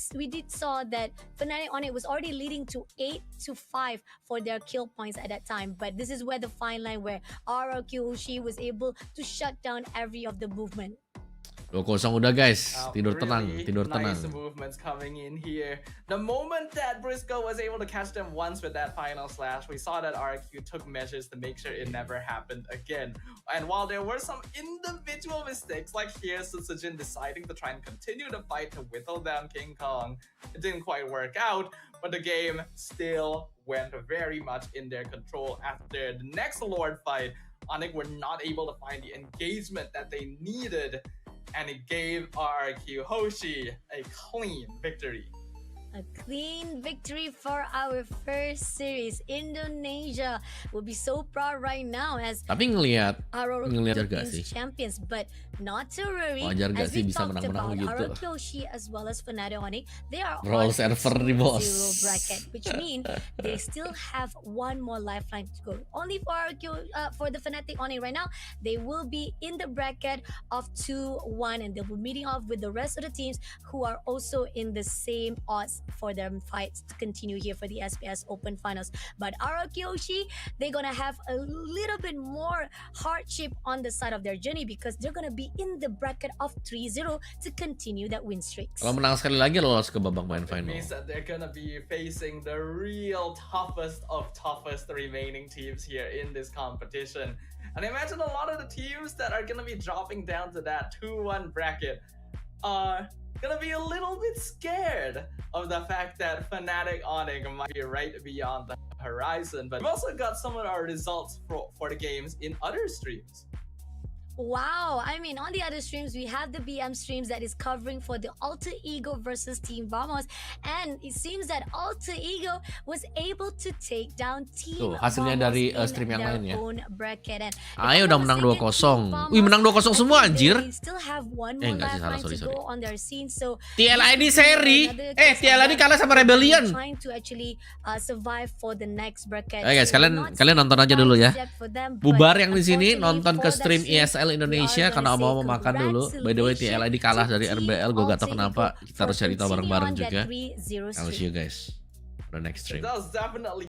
Speaker 1: saw that Fnatic Onyx was already leading to 8-5 for their kill points at that time. But this is where the fine line where RRQ Hoshi was able to shut down every of the movement.
Speaker 2: 2-0 udah guys. Tidur tenang,
Speaker 3: Really
Speaker 2: tidur tenang.
Speaker 3: nice movements coming in here. The moment that Briscoe was able to catch them once with that final slash, we saw that RQ took measures to make sure it never happened again. And while there were some individual mistakes, like here, Sutsujin deciding to try and continue the fight to whittle down King Kong, it didn't quite work out, but the game still went very much in their control after the next Lord fight. Onyx were not able to find the engagement that they needed, and it gave RRQ Hoshi a clean victory.
Speaker 1: A clean victory for our first series. Indonesia will be so proud right now as
Speaker 2: Tapi ngelihat
Speaker 1: RRQ
Speaker 2: gak sih?
Speaker 1: champions, but not to worry.
Speaker 2: Wajar gak
Speaker 1: As
Speaker 2: sih
Speaker 1: we
Speaker 2: bisa
Speaker 1: talked
Speaker 2: menang-menang
Speaker 1: about,
Speaker 2: begitu?
Speaker 1: RRQ Hoshi as well as Fnatic Onyx, they are
Speaker 2: Roll
Speaker 1: on
Speaker 2: server
Speaker 1: a
Speaker 2: nih, bos.
Speaker 1: 2-0 bracket, which means they still have one more lifeline to go. Only for RRQ, for the Fnatic Onyx right now, they will be in the bracket of 2-1, and they'll be meeting off with the rest of the teams who are also in the same odds for their fights to continue here for the SPS Open Finals. But RRQ Hoshi, they're gonna have a little bit more hardship on the side of their journey because they're gonna be in the bracket of 3-0 to continue that win streaks.
Speaker 2: Kalau menang sekali lagi lolos ke babak main
Speaker 3: It
Speaker 2: final.
Speaker 3: means that they're gonna be facing the real toughest of toughest remaining teams here in this competition. And I imagine a lot of the teams that are gonna be dropping down to that 2-1 bracket are gonna be a little bit scared of the fact that Fnatic Onyx might be right beyond the horizon. But we've also got some of our results for the games in other streams.
Speaker 1: Wow, I mean, on the other streams, we have the BM streams that is covering for the Alter Ego versus Team Vamos, and it seems that Alter Ego was able to take down Team
Speaker 2: Tuh, hasilnya
Speaker 1: Vamos
Speaker 2: dari
Speaker 1: in
Speaker 2: stream yang
Speaker 1: their
Speaker 2: lain ya.
Speaker 1: own bracket. And
Speaker 2: Ayo udah menang 2-0. Wih, menang 2-0 semua anjir. Enggak sih, salah, sorry.
Speaker 1: So
Speaker 2: TLID seri. TLID kalah sama Rebellion.
Speaker 1: trying to actually survive for the next bracket.
Speaker 2: Oke guys, kalian nonton aja dulu ya. Bubar yang di sini nonton ke stream ESL Indonesia karena mau makan dulu. By the way, TLID kalah dari RBL, gue gak tau kenapa. Kita harus cari tahu bareng-bareng juga. I'll see you guys on the next stream.
Speaker 3: That was definitely